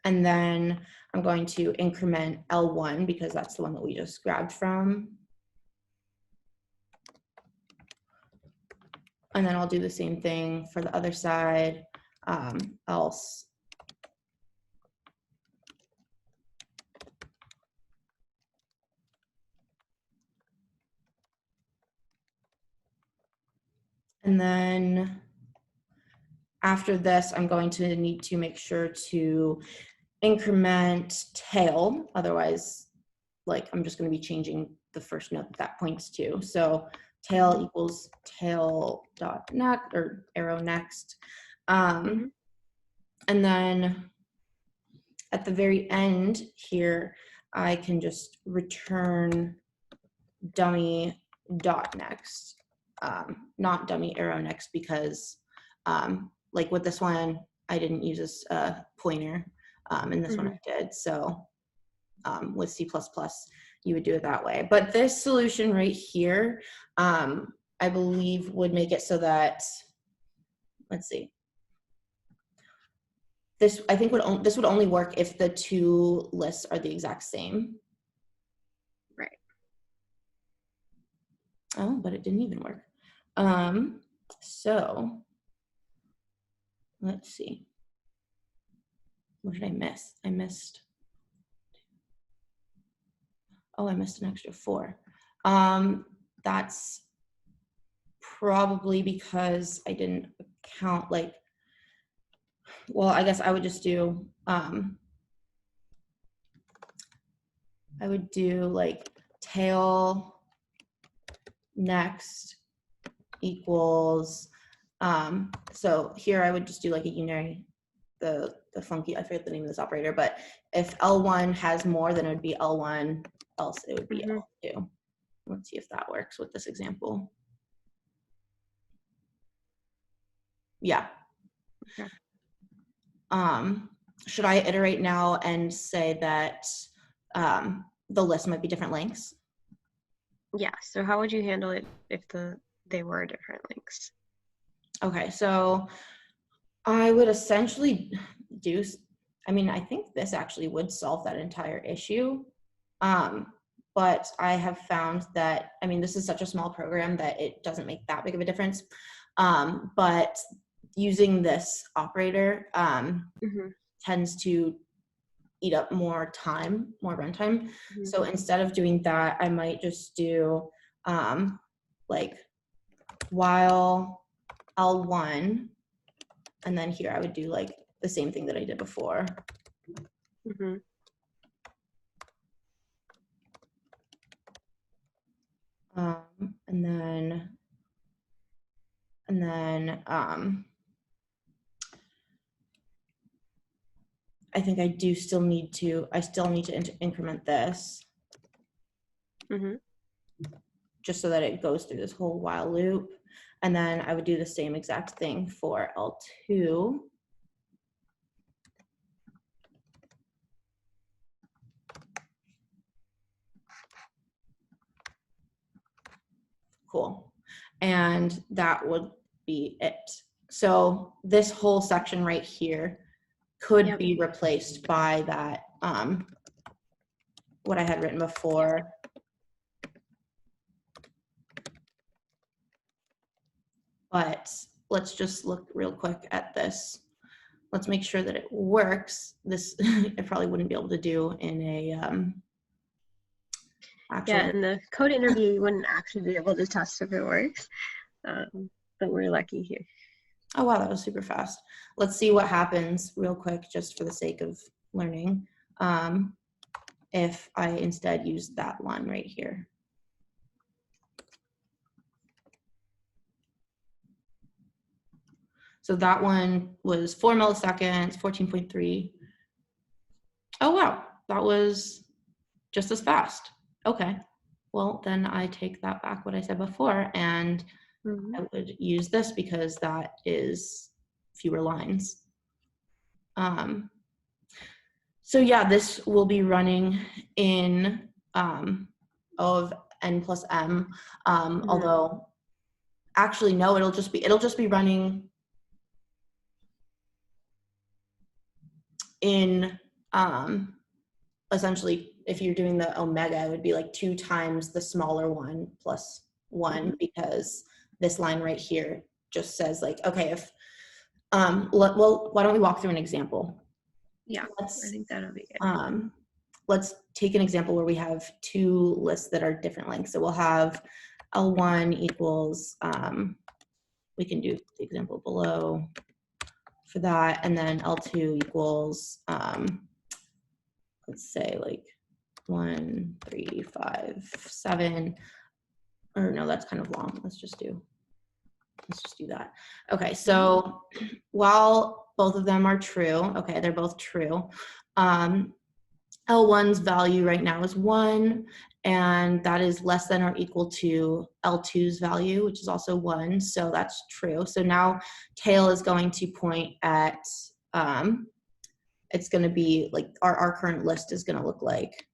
And then I'm going to increment L1 because that's the one that we just grabbed from. And then I'll do the same thing for the other side, else. And then after this, I'm going to need to make sure to increment tail. Otherwise, like I'm just going to be changing the first node that points to. So tail equals tail dot next or arrow next. And then at the very end here, I can just return dummy dot next, not dummy arrow next, because like with this one, I didn't use this pointer, and this one I did. So with C++, you would do it that way. But this solution right here, I believe would make it so that, let's see, this I think this would only work if the two lists are the exact same. Right. Oh, but it didn't even work. So let's see. What did I miss? I missed an extra 4. That's probably because I didn't count, like, well, I guess I would just do, I would do like tail next equals, so here I would just do like a unary, the funky, I forget the name of this operator, but if L1 has more, then it would be L1, else it would be L2. Let's see if that works with this example. Yeah. Okay. Should I iterate now and say that the list might be different lengths? Yeah, so how would you handle it if they were different lengths? Okay, so I would essentially do, I mean, I think this actually would solve that entire issue. But I have found that, I mean, this is such a small program that it doesn't make that big of a difference. But using this operator tends to eat up more time, more runtime. So instead of doing that, I might just do like while L1, and then here I would do like the same thing that I did before. And then I think I still need to increment this just so that it goes through this whole while loop. And then I would do the same exact thing for L2. Cool. And that would be it. So this whole section right here could be replaced by that, what I had written before. But let's just look real quick at this. Let's make sure that it works. This I probably wouldn't be able to do in a actual. Yeah, in the code interview, you wouldn't actually be able to test if it works, but we're lucky here. Oh, wow, that was super fast. Let's see what happens real quick, just for the sake of learning, if I instead use that one right here. So that one was 4 milliseconds, 14.3. Oh, wow, that was just as fast. Okay, well, then I take that back what I said before, and Mm-hmm. I would use this because that is fewer lines. So yeah, this will be running in of n plus m, Mm-hmm. although actually no, it'll just be running in essentially, if you're doing the omega, it would be like 2 times the smaller one plus 1, Mm-hmm. because this line right here just says like, okay, if well, why don't we walk through an example? Yeah, I think that'll be good. Let's take an example where we have 2 lists that are different lengths. So we'll have L1 equals, we can do the example below for that, and then L2 equals, let's say like 1, 3, 5, 7, or no, that's kind of long. Let's just do that. Okay, so while both of them are true, okay, they're both true, L1's value right now is 1, and that is less than or equal to L2's value, which is also 1, so that's true. So now tail is going to point at, it's going to be like, our current list is going to look like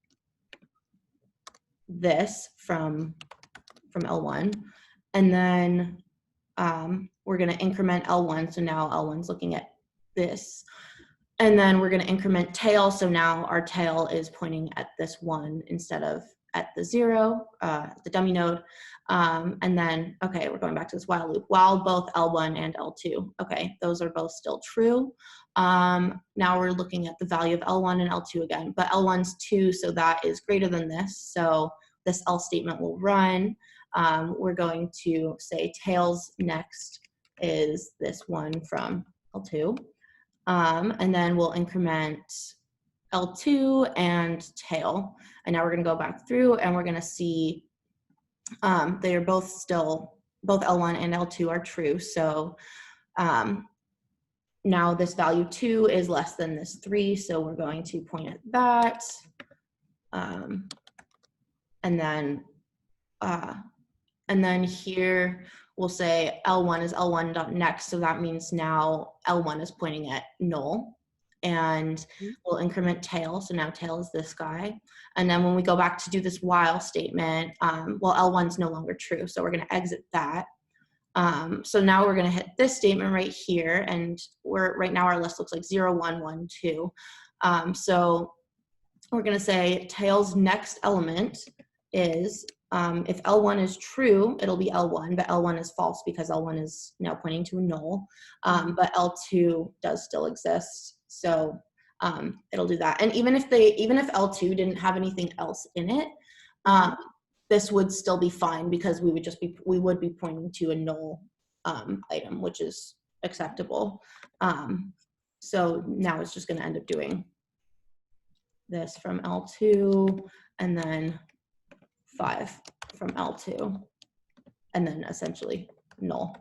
this from L1, and then we're going to increment L1, so now L1's looking at this. And then we're going to increment tail, so now our tail is pointing at this 1 instead of at the 0, the dummy node. And then, okay, we're going back to this while loop, while both L1 and L2. Okay, those are both still true. Now we're looking at the value of L1 and L2 again, but L1's 2, so that is greater than this, so this else statement will run. We're going to say tails next is this 1 from L2. And then we'll increment L2 and tail. And now we're going to go back through and we're going to see they are both L1 and L2 are true. So now this value 2 is less than this 3. So we're going to point at that. And then here we'll say L1 is L1.next, so that means now L1 is pointing at null. And we'll increment tail, so now tail is this guy. And then when we go back to do this while statement, well, L1's no longer true, so we're going to exit that. So now we're going to hit this statement right here, and right now our list looks like 0, 1, 1, 2. So we're going to say tail's next element is, if L1 is true, it'll be L1, but L1 is false because L1 is now pointing to a null, but L2 does still exist, so it'll do that. And even if L2 didn't have anything else in it, this would still be fine because we would be pointing to a null item, which is acceptable. So now it's just going to end up doing this from L2, and then 5 from L2, and then essentially null.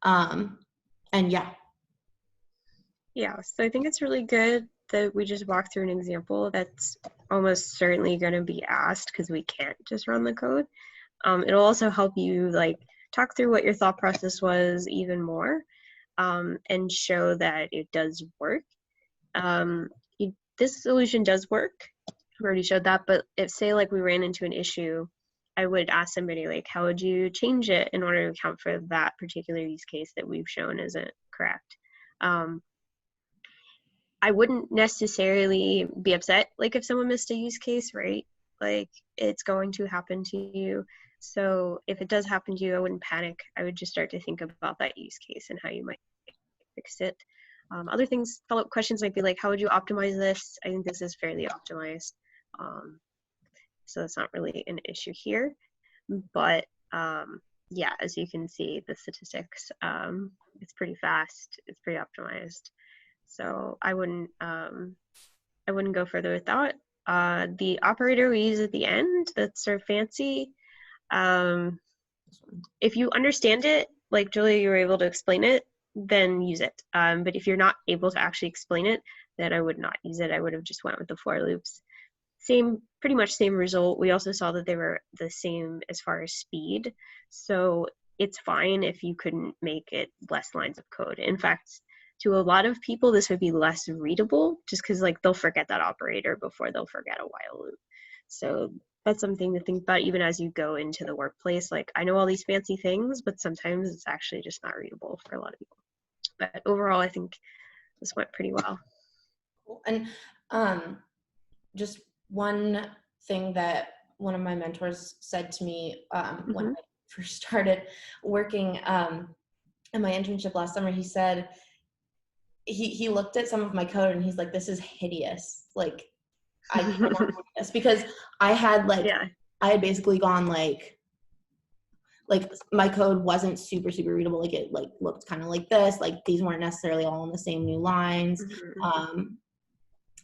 And yeah. Yeah, so I think it's really good that we just walked through an example that's almost certainly going to be asked because we can't just run the code. It'll also help you like talk through what your thought process was even more, and show that it does work. This solution does work. We already showed that, but if say like we ran into an issue, I would ask somebody like, how would you change it in order to account for that particular use case that we've shown isn't correct? I wouldn't necessarily be upset like if someone missed a use case, right? Like it's going to happen to you. So if it does happen to you, I wouldn't panic. I would just start to think about that use case and how you might fix it. Other things, follow-up questions might be like, how would you optimize this? I think this is fairly optimized. So that's not really an issue here. But yeah, as you can see, the statistics It's pretty fast. It's pretty optimized. So I wouldn't go further with that. The operator we use at the end, that's sort of fancy. If you understand it, like Julia, you were able to explain it, then use it. But if you're not able to actually explain it, then I would not use it. I would have just went with the for loops. Pretty much same result. We also saw that they were the same as far as speed. So it's fine if you couldn't make it less lines of code. In fact, to a lot of people, this would be less readable just because like they'll forget that operator before they'll forget a while loop. So that's something to think about even as you go into the workplace. Like I know all these fancy things, but sometimes it's actually just not readable for a lot of people. But overall, I think this went pretty well. Cool. And just one thing that one of my mentors said to me when I first started working in my internship last summer, he said, he looked at some of my code and he's like, this is hideous. Like, I cannot do this, because I had I had basically gone like my code wasn't super readable. Like it like looked kind of like this. Like these weren't necessarily all in the same new lines.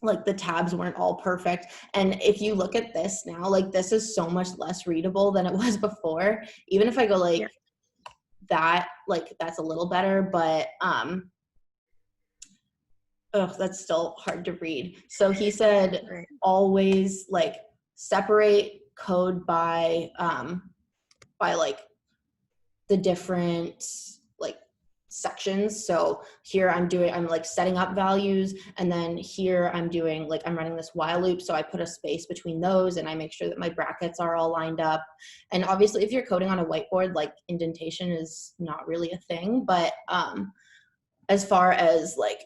Like the tabs weren't all perfect. And if you look at this now, like this is so much less readable than it was before. Even if I go like that, like that's a little better, but that's still hard to read. So he said, always like separate code by like the different like sections. So here I'm like setting up values, and then here I'm doing like I'm running this while loop, so I put a space between those and I make sure that my brackets are all lined up. And obviously if you're coding on a whiteboard, like indentation is not really a thing, but as far as like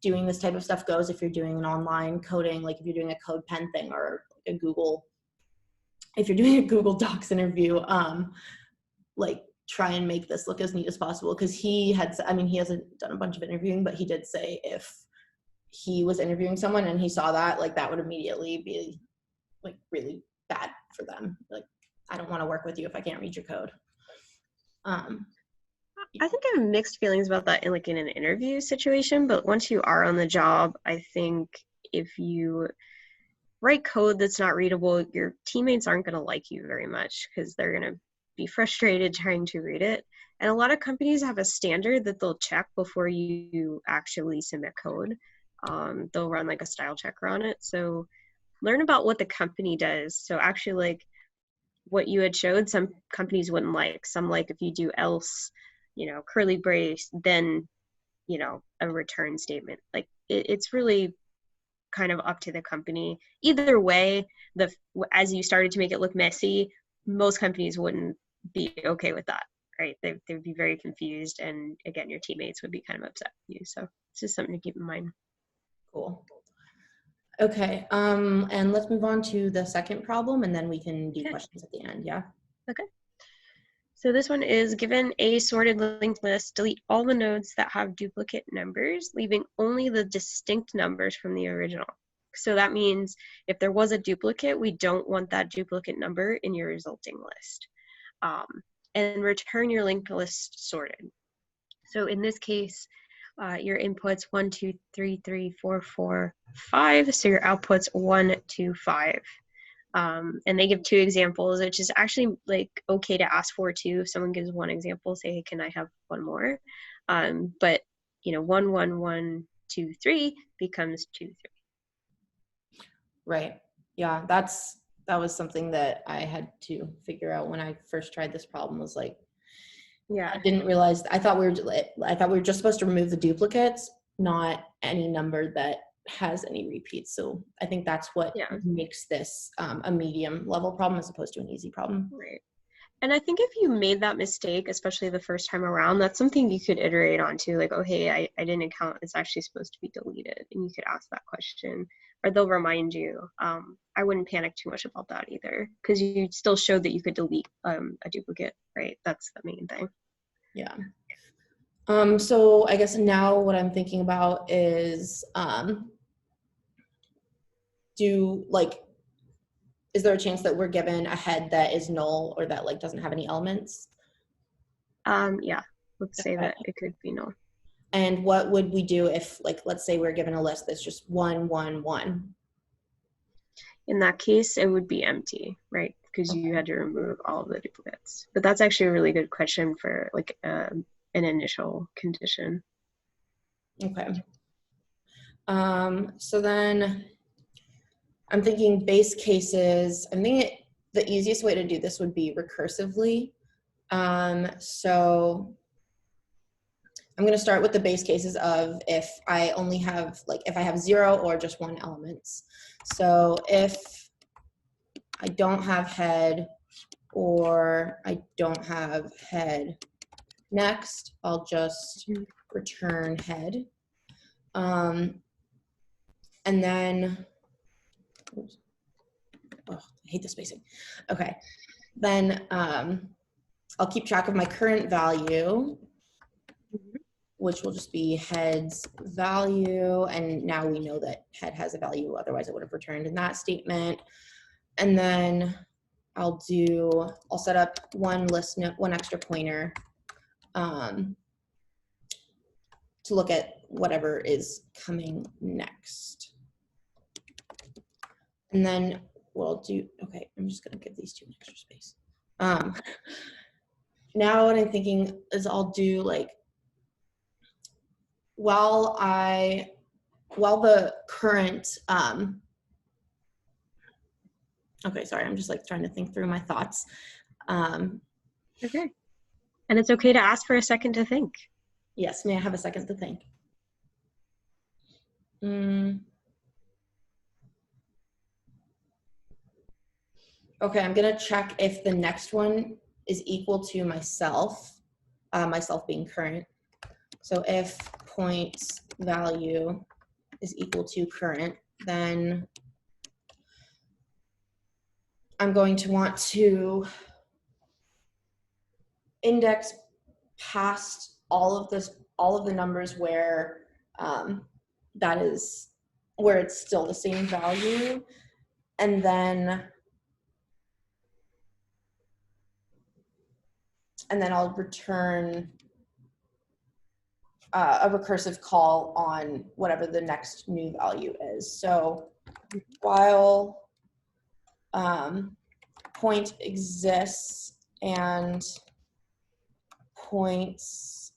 doing this type of stuff goes, if you're doing an online coding, like if you're doing a code pen thing or if you're doing a Google Docs interview, like try and make this look as neat as possible. Because he hasn't done a bunch of interviewing, but he did say if he was interviewing someone and he saw that, like that would immediately be like really bad for them. Like, I don't want to work with you if I can't read your code. I think I have mixed feelings about that in an interview situation, but once you are on the job, I think if you write code that's not readable, your teammates aren't going to like you very much because they're going to be frustrated trying to read it. And a lot of companies have a standard that they'll check before you actually submit code. They'll run like a style checker on it. So learn about what the company does. So actually like what you had showed, some companies wouldn't like. Some like if you do else, curly brace, then, a return statement. Like it's really kind of up to the company. Either way, as you started to make it look messy, most companies wouldn't be okay with that, right? They'd be very confused, and again, your teammates would be kind of upset with you. So it's just something to keep in mind. Cool. Okay, and let's move on to the second problem, and then we can do questions at the end, yeah? Okay. So this one is, given a sorted linked list, delete all the nodes that have duplicate numbers, leaving only the distinct numbers from the original. So that means if there was a duplicate, we don't want that duplicate number in your resulting list. And return your linked list sorted. So in this case, your inputs 1, 2, 3, 3, 4, 4, 5. So your outputs 1, 2, 5. And they give 2 examples, which is actually like okay to ask for too. If someone gives 1 example, say, hey, can I have 1 more? But 1, 1, 1, 2, 3 becomes 2, 3. Right. Yeah, that was something that I had to figure out when I first tried this problem. Was like, I didn't realize. I thought we were just supposed to remove the duplicates, not any number that has any repeats. So I think that's what makes this a medium level problem as opposed to an easy problem. Right. And I think if you made that mistake, especially the first time around, that's something you could iterate on to, like, oh, hey, I didn't count, it's actually supposed to be deleted. And you could ask that question, or they'll remind you. I wouldn't panic too much about that either, because you still showed that you could delete a duplicate, right? That's the main thing. Yeah. So I guess now what I'm thinking about is, is there a chance that we're given a head that is null or that like doesn't have any elements? Yeah. let's say that it could be null. And what would we do if, like, let's say we're given a list that's just 1, 1, 1? In that case, it would be empty, right? Because you had to remove all of the duplicates. But that's actually a really good question for like an initial condition. Okay. So then I'm thinking base cases. I'm thinking the easiest way to do this would be recursively. So I'm going to start with the base cases of if I only have, like, if I have 0 or just 1 elements. So if I don't have head or I don't have head next, I'll just return head. And then, oops, oh, I hate the spacing. Okay, then I'll keep track of my current value, which will just be head's value. And now we know that head has a value, otherwise it would have returned in that statement. And then I'll set up one extra pointer to look at whatever is coming next. And then what I'll do, okay, I'm just gonna give these two an extra space. Now what I'm thinking is I'll do, like, while the current, okay, sorry, I'm just like trying to think through my thoughts. Okay. And it's okay to ask for a second to think. Yes, may I have a second to think? Okay, I'm gonna check if the next one is equal to myself, myself being current. So if point value is equal to current, then I'm going to want to index past all of the numbers where that is where it's still the same value, and then I'll return a recursive call on whatever the next new value is. So while point exists and points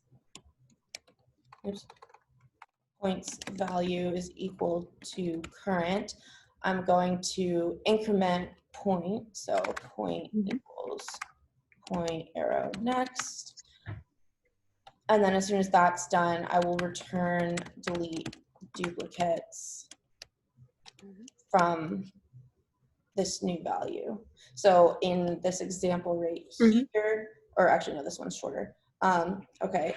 value is equal to current, I'm going to increment point. So point equals point arrow next. And then as soon as that's done, I will return delete duplicates from this new value. So in this example right here, or actually no, this one's shorter. Okay,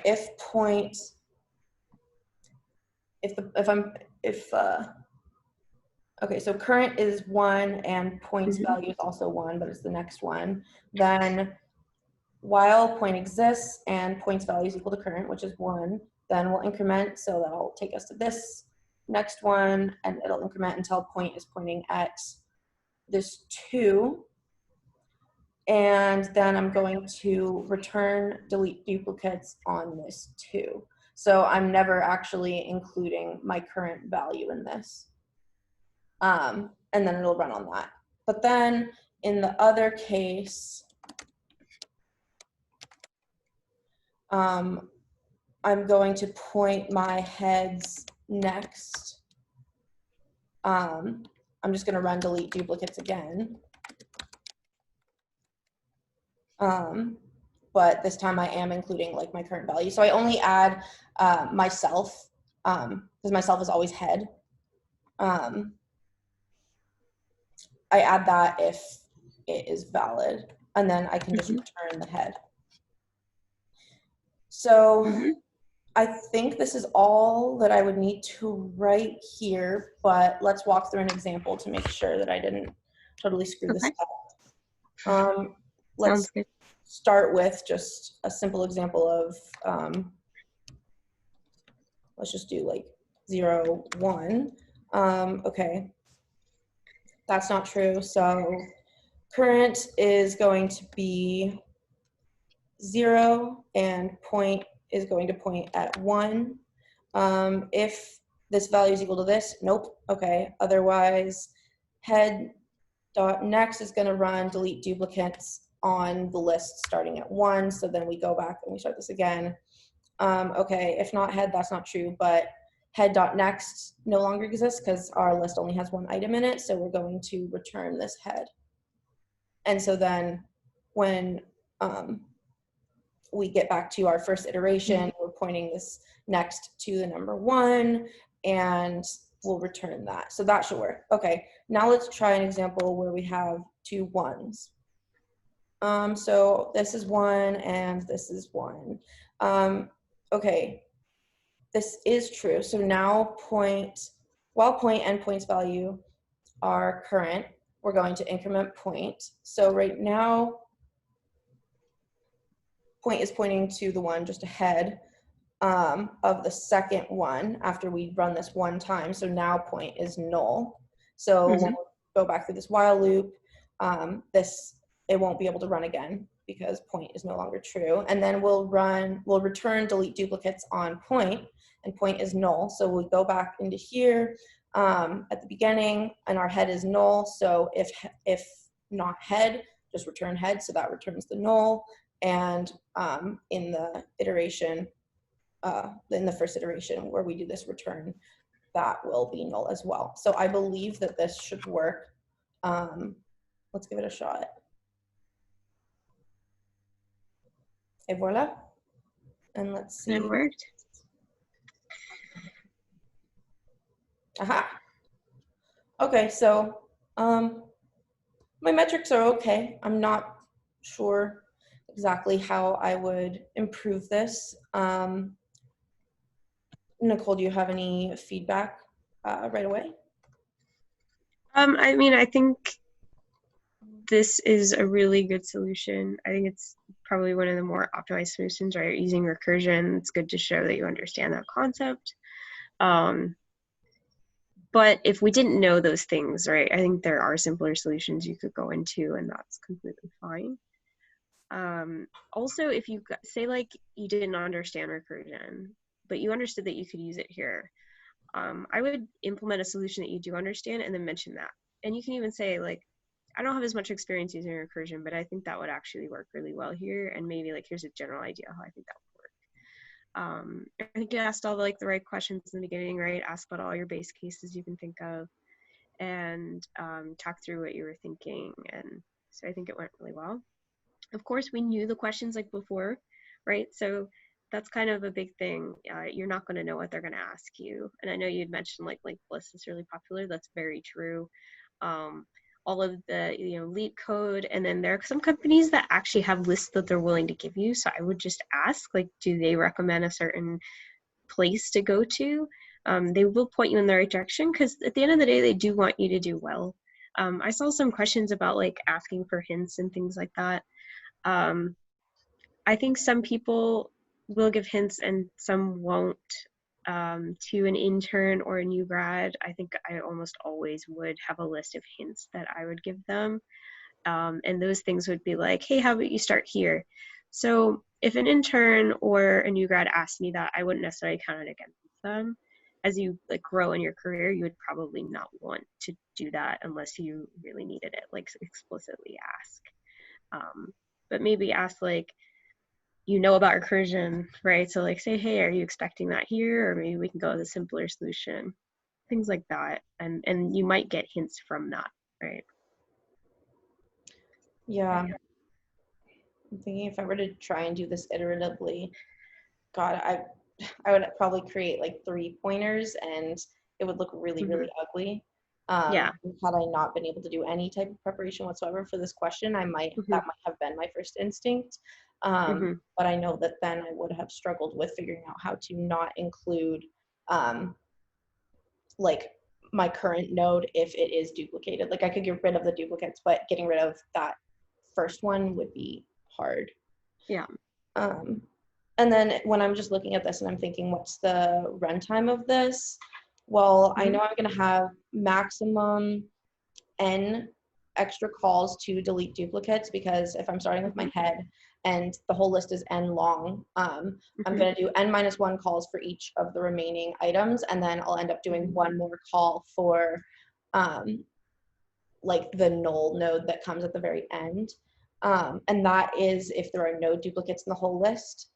okay, so current is 1 and point's value is also 1, but it's the next one. Then while point exists and point's value is equal to current, which is 1, then we'll increment, so that'll take us to this next one, and it'll increment until point is pointing at this 2. And then I'm going to return delete duplicates on this 2. So I'm never actually including my current value in this. And then it'll run on that. But then in the other case, I'm going to point my heads next. I'm just going to run delete duplicates again. But this time I am including, like, my current value. So I only add myself, because myself is always head. I add that if it is valid, and then I can just return the head. So I think this is all that I would need to write here, but let's walk through an example to make sure that I didn't totally screw this up. Let's start with just a simple example of, let's just do like 0, 1. Okay, that's not true. So current is going to be 0 and point is going to point at 1. If this value is equal to this, nope. Okay. Otherwise, head.next is going to run delete duplicates on the list starting at 1. So then we go back and we start this again. Okay, if not head, that's not true, but head.next no longer exists because our list only has 1 item in it. So we're going to return this head. And so then when we get back to our first iteration, we're pointing this next to the number 1, and we'll return that. So that should work. Okay, now let's try an example where we have 2 1s. So this is 1 and this is 1. Okay, this is true. So now while point and point's value are current, we're going to increment point. So right now, point is pointing to the 1 just ahead of the second one after we run this 1 time. So now point is null. So when we go back through this while loop, it won't be able to run again because point is no longer true. And then we'll return delete duplicates on point, and point is null. So we go back into here at the beginning, and our head is null. So if not head, just return head. So that returns the null. And in the iteration, in the first iteration where we do this return, that will be null as well. So I believe that this should work. Let's give it a shot. Et voila. And let's see. It worked. Aha. Okay, so my metrics are okay. I'm not sure exactly how I would improve this. Nicole, do you have any feedback right away? I mean, I think this is a really good solution. I think it's probably one of the more optimized solutions, right? Using recursion, it's good to show that you understand that concept. But if we didn't know those things, right, I think there are simpler solutions you could go into, and that's completely fine. Also, if you say like you didn't understand recursion, but you understood that you could use it here, I would implement a solution that you do understand and then mention that. And you can even say like, I don't have as much experience using recursion, but I think that would actually work really well here. And maybe like, here's a general idea how I think that would work. I think you asked all the right questions in the beginning, right? Ask about all your base cases you can think of, and talk through what you were thinking. And so I think it went really well. Of course, we knew the questions like before, right? So that's kind of a big thing. You're not going to know what they're going to ask you. And I know you'd mentioned like linked lists is really popular. That's very true. All of the Leetcode, and then there are some companies that actually have lists that they're willing to give you. So I would just ask, like, do they recommend a certain place to go to? They will point you in the right direction because at the end of the day, they do want you to do well. I saw some questions about like asking for hints and things like that. I think some people will give hints and some won't. To an intern or a new grad, I think I almost always would have a list of hints that I would give them. And those things would be like, hey, how about you start here? So if an intern or a new grad asked me that, I wouldn't necessarily count it against them. As you like grow in your career, you would probably not want to do that unless you really needed it, like explicitly ask. But maybe ask like, about recursion, right? So like say, hey, are you expecting that here? Or maybe we can go with a simpler solution, things like that. And you might get hints from that, right? Yeah. I'm thinking if I were to try and do this iteratively, God, I would probably create like 3 pointers and it would look really, really ugly. Yeah. Had I not been able to do any type of preparation whatsoever for this question, that might have been my first instinct. But I know that then I would have struggled with figuring out how to not include like my current node if it is duplicated. Like I could get rid of the duplicates, but getting rid of that first one would be hard. Yeah. And then when I'm just looking at this and I'm thinking, what's the runtime of this? Well, I know I'm going to have maximum n extra calls to delete duplicates because if I'm starting with my head, and the whole list is n long. I'm going to do n-1 calls for each of the remaining items, and then I'll end up doing one more call for like the null node that comes at the very end. And that is if there are no duplicates in the whole list.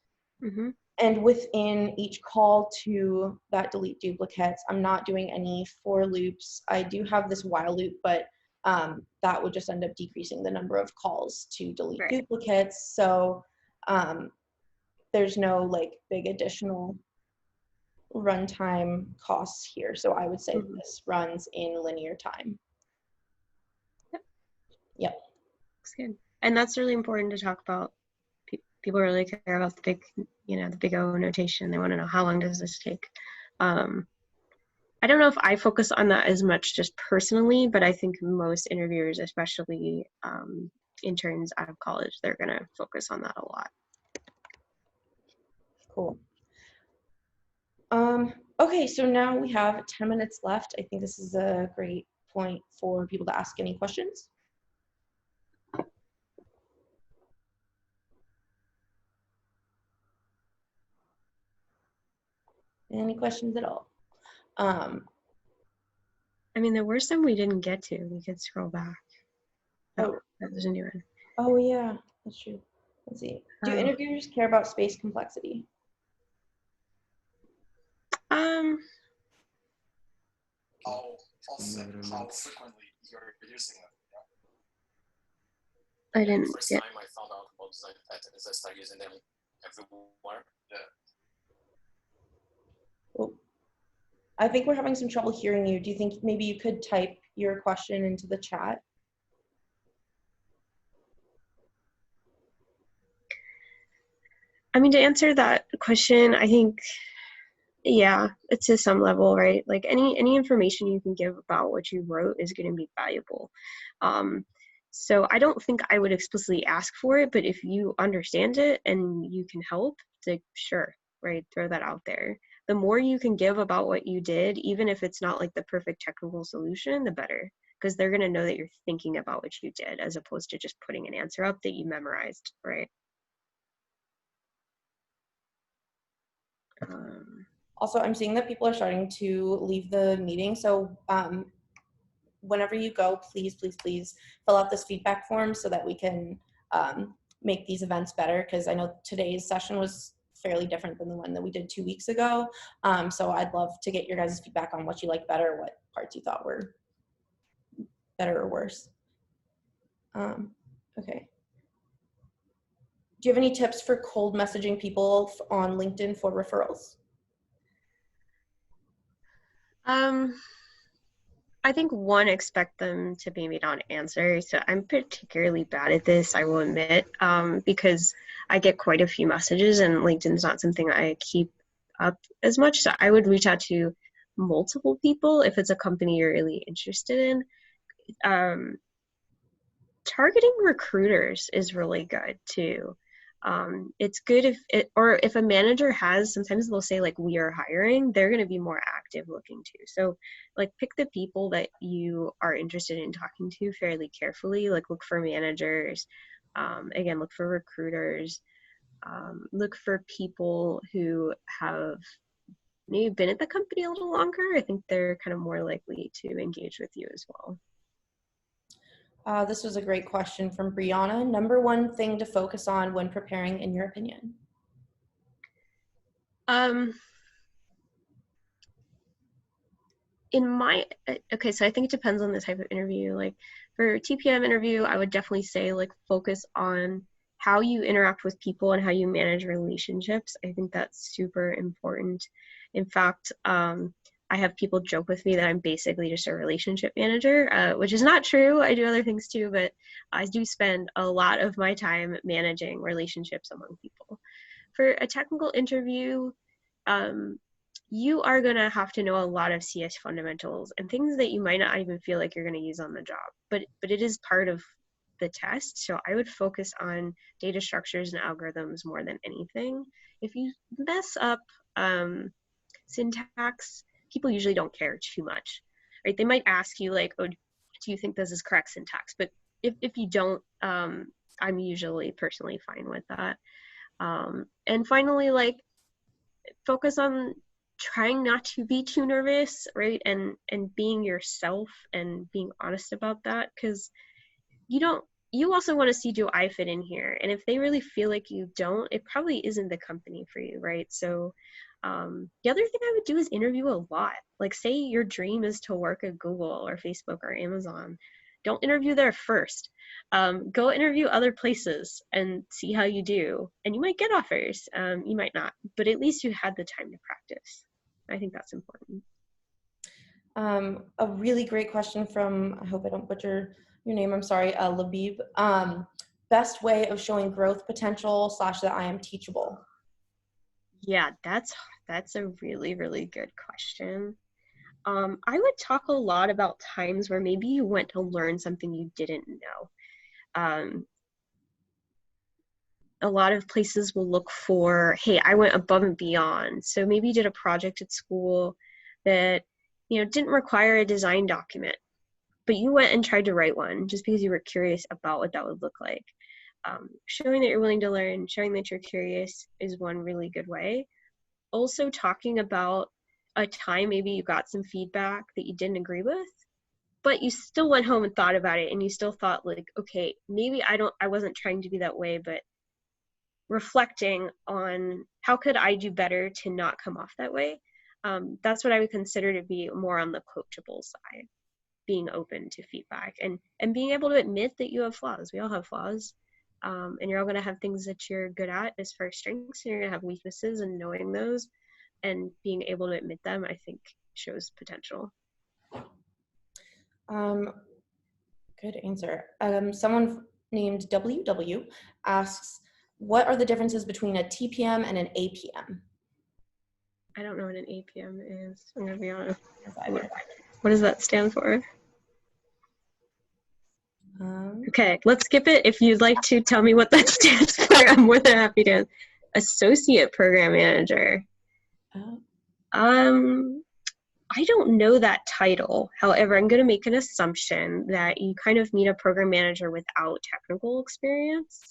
And within each call to that delete duplicates, I'm not doing any for loops. I do have this while loop, but that would just end up decreasing the number of calls to delete duplicates. So there's no like big additional runtime costs here. So I would say this runs in linear time. Yep. Looks good. And that's really important to talk about. People really care about the big, the big O notation. They want to know, how long does this take? I don't know if I focus on that as much just personally, but I think most interviewers, especially interns out of college, they're going to focus on that a lot. Cool. Okay, so now we have 10 minutes left. I think this is a great point for people to ask any questions. Any questions at all? I mean, there were some we didn't get to. We could scroll back. Oh, that was a new one. Oh, yeah, that's true. Let's see. Do interviewers care about space complexity? How frequently you're using it? I didn't. First time I found out about design patterns, I started using them everywhere. Well, I think we're having some trouble hearing you. Do you think maybe you could type your question into the chat? I mean, to answer that question, I think, yeah, it's to some level, right? Like any information you can give about what you wrote is going to be valuable. So I don't think I would explicitly ask for it, but if you understand it and you can help, like, sure, right? Throw that out there. The more you can give about what you did, even if it's not like the perfect technical solution, the better, because they're going to know that you're thinking about what you did as opposed to just putting an answer up that you memorized, right? Also, I'm seeing that people are starting to leave the meeting. So whenever you go, please fill out this feedback form so that we can make these events better. Because I know today's session was fairly different than the one that we did 2 weeks ago. So I'd love to get your guys' feedback on what you liked better, what parts you thought were better or worse. Okay. Do you have any tips for cold messaging people on LinkedIn for referrals? I think one, expect them to maybe not answer. So I'm particularly bad at this, I will admit, because I get quite a few messages and LinkedIn's not something I keep up as much. So I would reach out to multiple people if it's a company you're really interested in. Targeting recruiters is really good too. It's good if a manager has, sometimes they'll say like, we are hiring, they're going to be more active looking too. So like pick the people that you are interested in talking to fairly carefully, like look for managers, again, look for recruiters, look for people who have maybe been at the company a little longer. I think they're kind of more likely to engage with you as well. This was a great question from Brianna. Number one thing to focus on when preparing, in your opinion? Okay, so I think it depends on the type of interview. Like for TPM interview, I would definitely say like focus on how you interact with people and how you manage relationships. I think that's super important. In fact, I have people joke with me that I'm basically just a relationship manager, which is not true. I do other things too, but I do spend a lot of my time managing relationships among people. For a technical interview, you are going to have to know a lot of CS fundamentals and things that you might not even feel like you're going to use on the job, but it is part of the test. So I would focus on data structures and algorithms more than anything. If you mess up syntax, people usually don't care too much, right? They might ask you like, oh, do you think this is correct syntax? But if you don't I'm usually personally fine with that. And finally, like, focus on trying not to be too nervous, right? And being yourself and being honest about that, because you also want to see, do I fit in here? And if they really feel like you don't, it probably isn't the company for you, right? So the other thing I would do is interview a lot. Like, say your dream is to work at Google or Facebook or Amazon. Don't interview there first. Go interview other places and see how you do. And you might get offers, you might not, but at least you had the time to practice. I think that's important. A really great question from, I hope I don't butcher your name, I'm sorry, Labib. Best way of showing growth potential / that I am teachable? Yeah, that's a really, really good question. I would talk a lot about times where maybe you went to learn something you didn't know. A lot of places will look for, hey, I went above and beyond. So maybe you did a project at school that, didn't require a design document, but you went and tried to write one just because you were curious about what that would look like. Showing that you're willing to learn, showing that you're curious is one really good way. Also talking about a time maybe you got some feedback that you didn't agree with, but you still went home and thought about it, and you still thought, like, okay, maybe I wasn't trying to be that way, but reflecting on how could I do better to not come off that way. That's what I would consider to be more on the coachable side, being open to feedback and being able to admit that you have flaws. We all have flaws, and you're all going to have things that you're good at as far as strengths, and you're going to have weaknesses, and knowing those and being able to admit them, I think, shows potential. Good answer. Someone named WW asks, what are the differences between a TPM and an APM? I don't know what an APM is. I'm going to be honest. What does that stand for? Okay, let's skip it. If you'd like to tell me what that stands for, I'm more than happy to. Associate Program Manager. I don't know that title. However, I'm going to make an assumption that you kind of need a program manager without technical experience.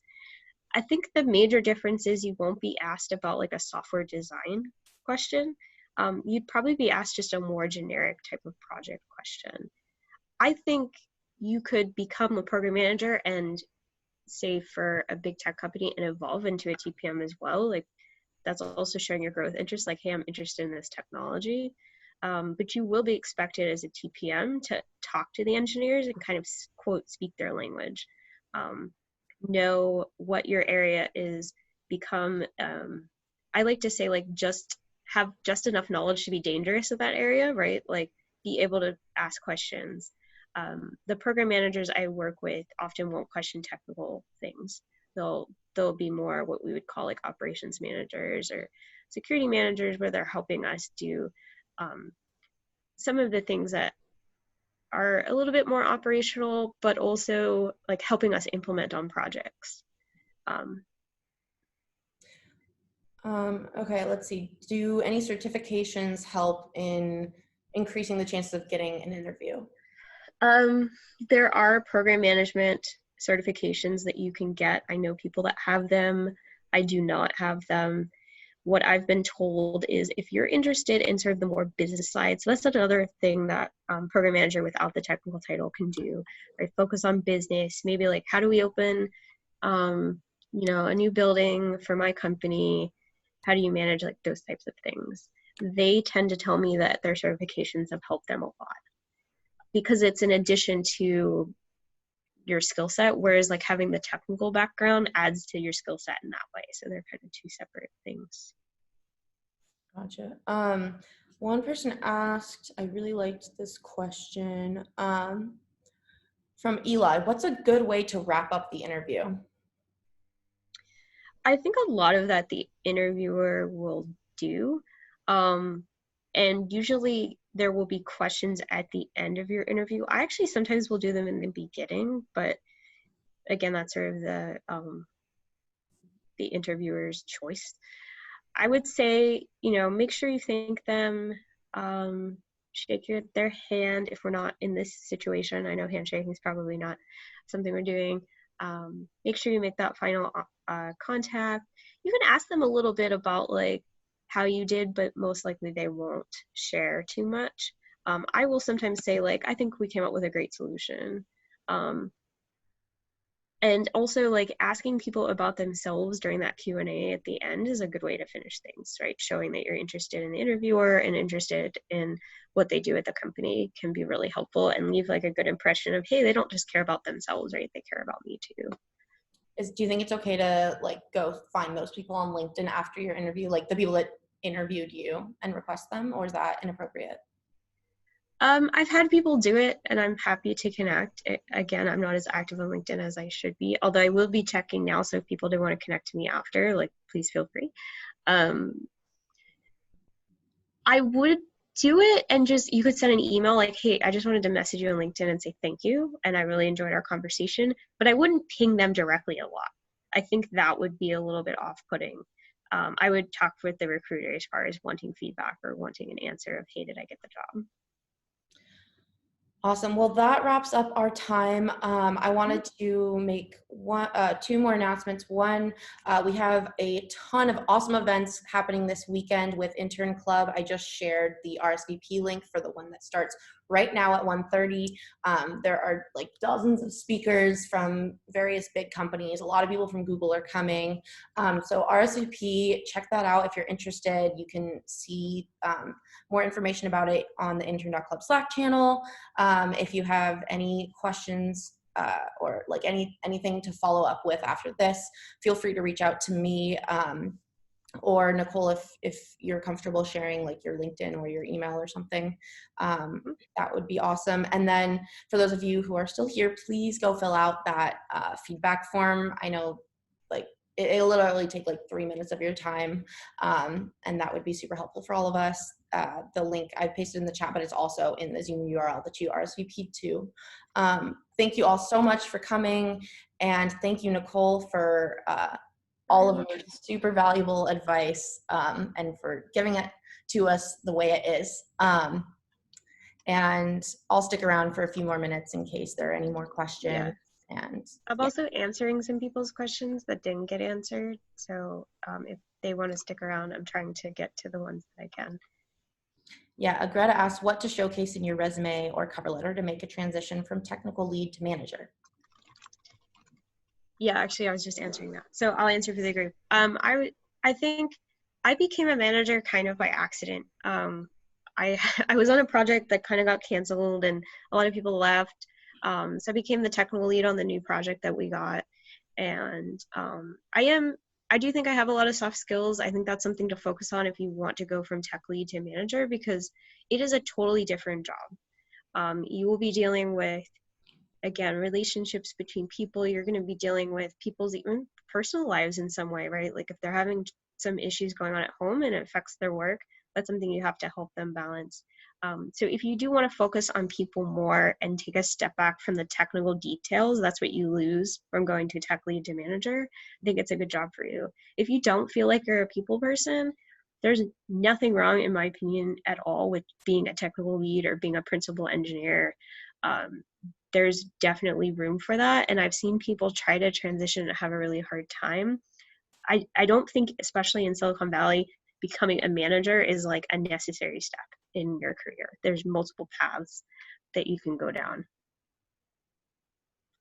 I think the major difference is you won't be asked about like a software design question. You'd probably be asked just a more generic type of project question. I think you could become a program manager and say for a big tech company and evolve into a TPM as well. Like, that's also showing your growth interest, like, hey, I'm interested in this technology. But you will be expected as a TPM to talk to the engineers and kind of, quote, speak their language. Know what your area is, become, I like to say, like, just have just enough knowledge to be dangerous at that area, right? Like, be able to ask questions. The program managers I work with often won't question technical things. They'll be more what we would call like operations managers or security managers, where they're helping us do some of the things that are a little bit more operational, but also like helping us implement on projects. Okay, let's see. Do any certifications help in increasing the chances of getting an interview? There are program management certifications that you can get. I know people that have them. I do not have them. What I've been told is if you're interested in sort of the more business side, so that's another thing that program manager without the technical title can do, right? Focus on business, maybe like, how do we open, a new building for my company? How do you manage like those types of things? They tend to tell me that their certifications have helped them a lot because it's in addition to your skill set, whereas like having the technical background adds to your skill set in that way. So they're kind of two separate things. Gotcha. One person asked, I really liked this question, from Eli, what's a good way to wrap up the interview? I think a lot of that the interviewer will do. And usually there will be questions at the end of your interview. I actually sometimes will do them in the beginning, but again, that's sort of the interviewer's choice. I would say, make sure you thank them, shake their hand if we're not in this situation. I know handshaking is probably not something we're doing. Make sure you make that final contact. You can ask them a little bit about like how you did, but most likely they won't share too much. I will sometimes say like, I think we came up with a great solution. And also like asking people about themselves during that Q&A at the end is a good way to finish things, right? Showing that you're interested in the interviewer and interested in what they do at the company can be really helpful and leave like a good impression of, hey, they don't just care about themselves, right? They care about me too. Do you think it's okay to like go find those people on LinkedIn after your interview, like the people that interviewed you, and request them, or is that inappropriate? I've had people do it and I'm happy to connect. Again, I'm not as active on LinkedIn as I should be, although I will be checking now. So if people do want to connect to me after, like, please feel free. I would do it and just, you could send an email like, hey, I just wanted to message you on LinkedIn and say thank you. And I really enjoyed our conversation, but I wouldn't ping them directly a lot. I think that would be a little bit off-putting. I would talk with the recruiter as far as wanting feedback or wanting an answer of, hey, did I get the job? Awesome. Well, that wraps up our time. I wanted to make two more announcements. One, we have a ton of awesome events happening this weekend with Intern Club. I just shared the RSVP link for the one that starts right now at 1:30. There are like dozens of speakers from various big companies. A lot of people from Google are coming. So RSVP, check that out if you're interested. You can see more information about it on the Intern.Club Slack channel. If you have any questions or like anything to follow up with after this, feel free to reach out to me or Nicole if you're comfortable sharing like your LinkedIn or your email or something. That would be awesome. And then for those of you who are still here, please go fill out that feedback form. I know like it'll literally take like 3 minutes of your time, and that would be super helpful for all of us. The link I pasted in the chat, but it's also in the Zoom URL that you RSVP'd to. Thank you all so much for coming, and thank you, Nicole, for all of your super valuable advice and for giving it to us the way it is. And I'll stick around for a few more minutes in case there are any more questions. Yeah. And I'm also answering some people's questions that didn't get answered. So if they want to stick around, I'm trying to get to the ones that I can. Yeah, Greta asked what to showcase in your resume or cover letter to make a transition from technical lead to manager. Yeah, actually, I was just answering that. So I'll answer for the group. I think I became a manager kind of by accident. I was on a project that kind of got canceled and a lot of people left. So I became the technical lead on the new project that we got. And I do think I have a lot of soft skills. I think that's something to focus on if you want to go from tech lead to manager, because it is a totally different job. You will be dealing with, again, relationships between people. You're going to be dealing with people's even personal lives in some way, right? Like if they're having some issues going on at home and it affects their work, that's something you have to help them balance. So if you do want to focus on people more and take a step back from the technical details, that's what you lose from going to tech lead to manager. I think it's a good job for you. If you don't feel like you're a people person, there's nothing wrong, in my opinion, at all with being a technical lead or being a principal engineer. There's definitely room for that. And I've seen people try to transition and have a really hard time. I don't think, especially in Silicon Valley, becoming a manager is like a necessary step in your career. There's multiple paths that you can go down.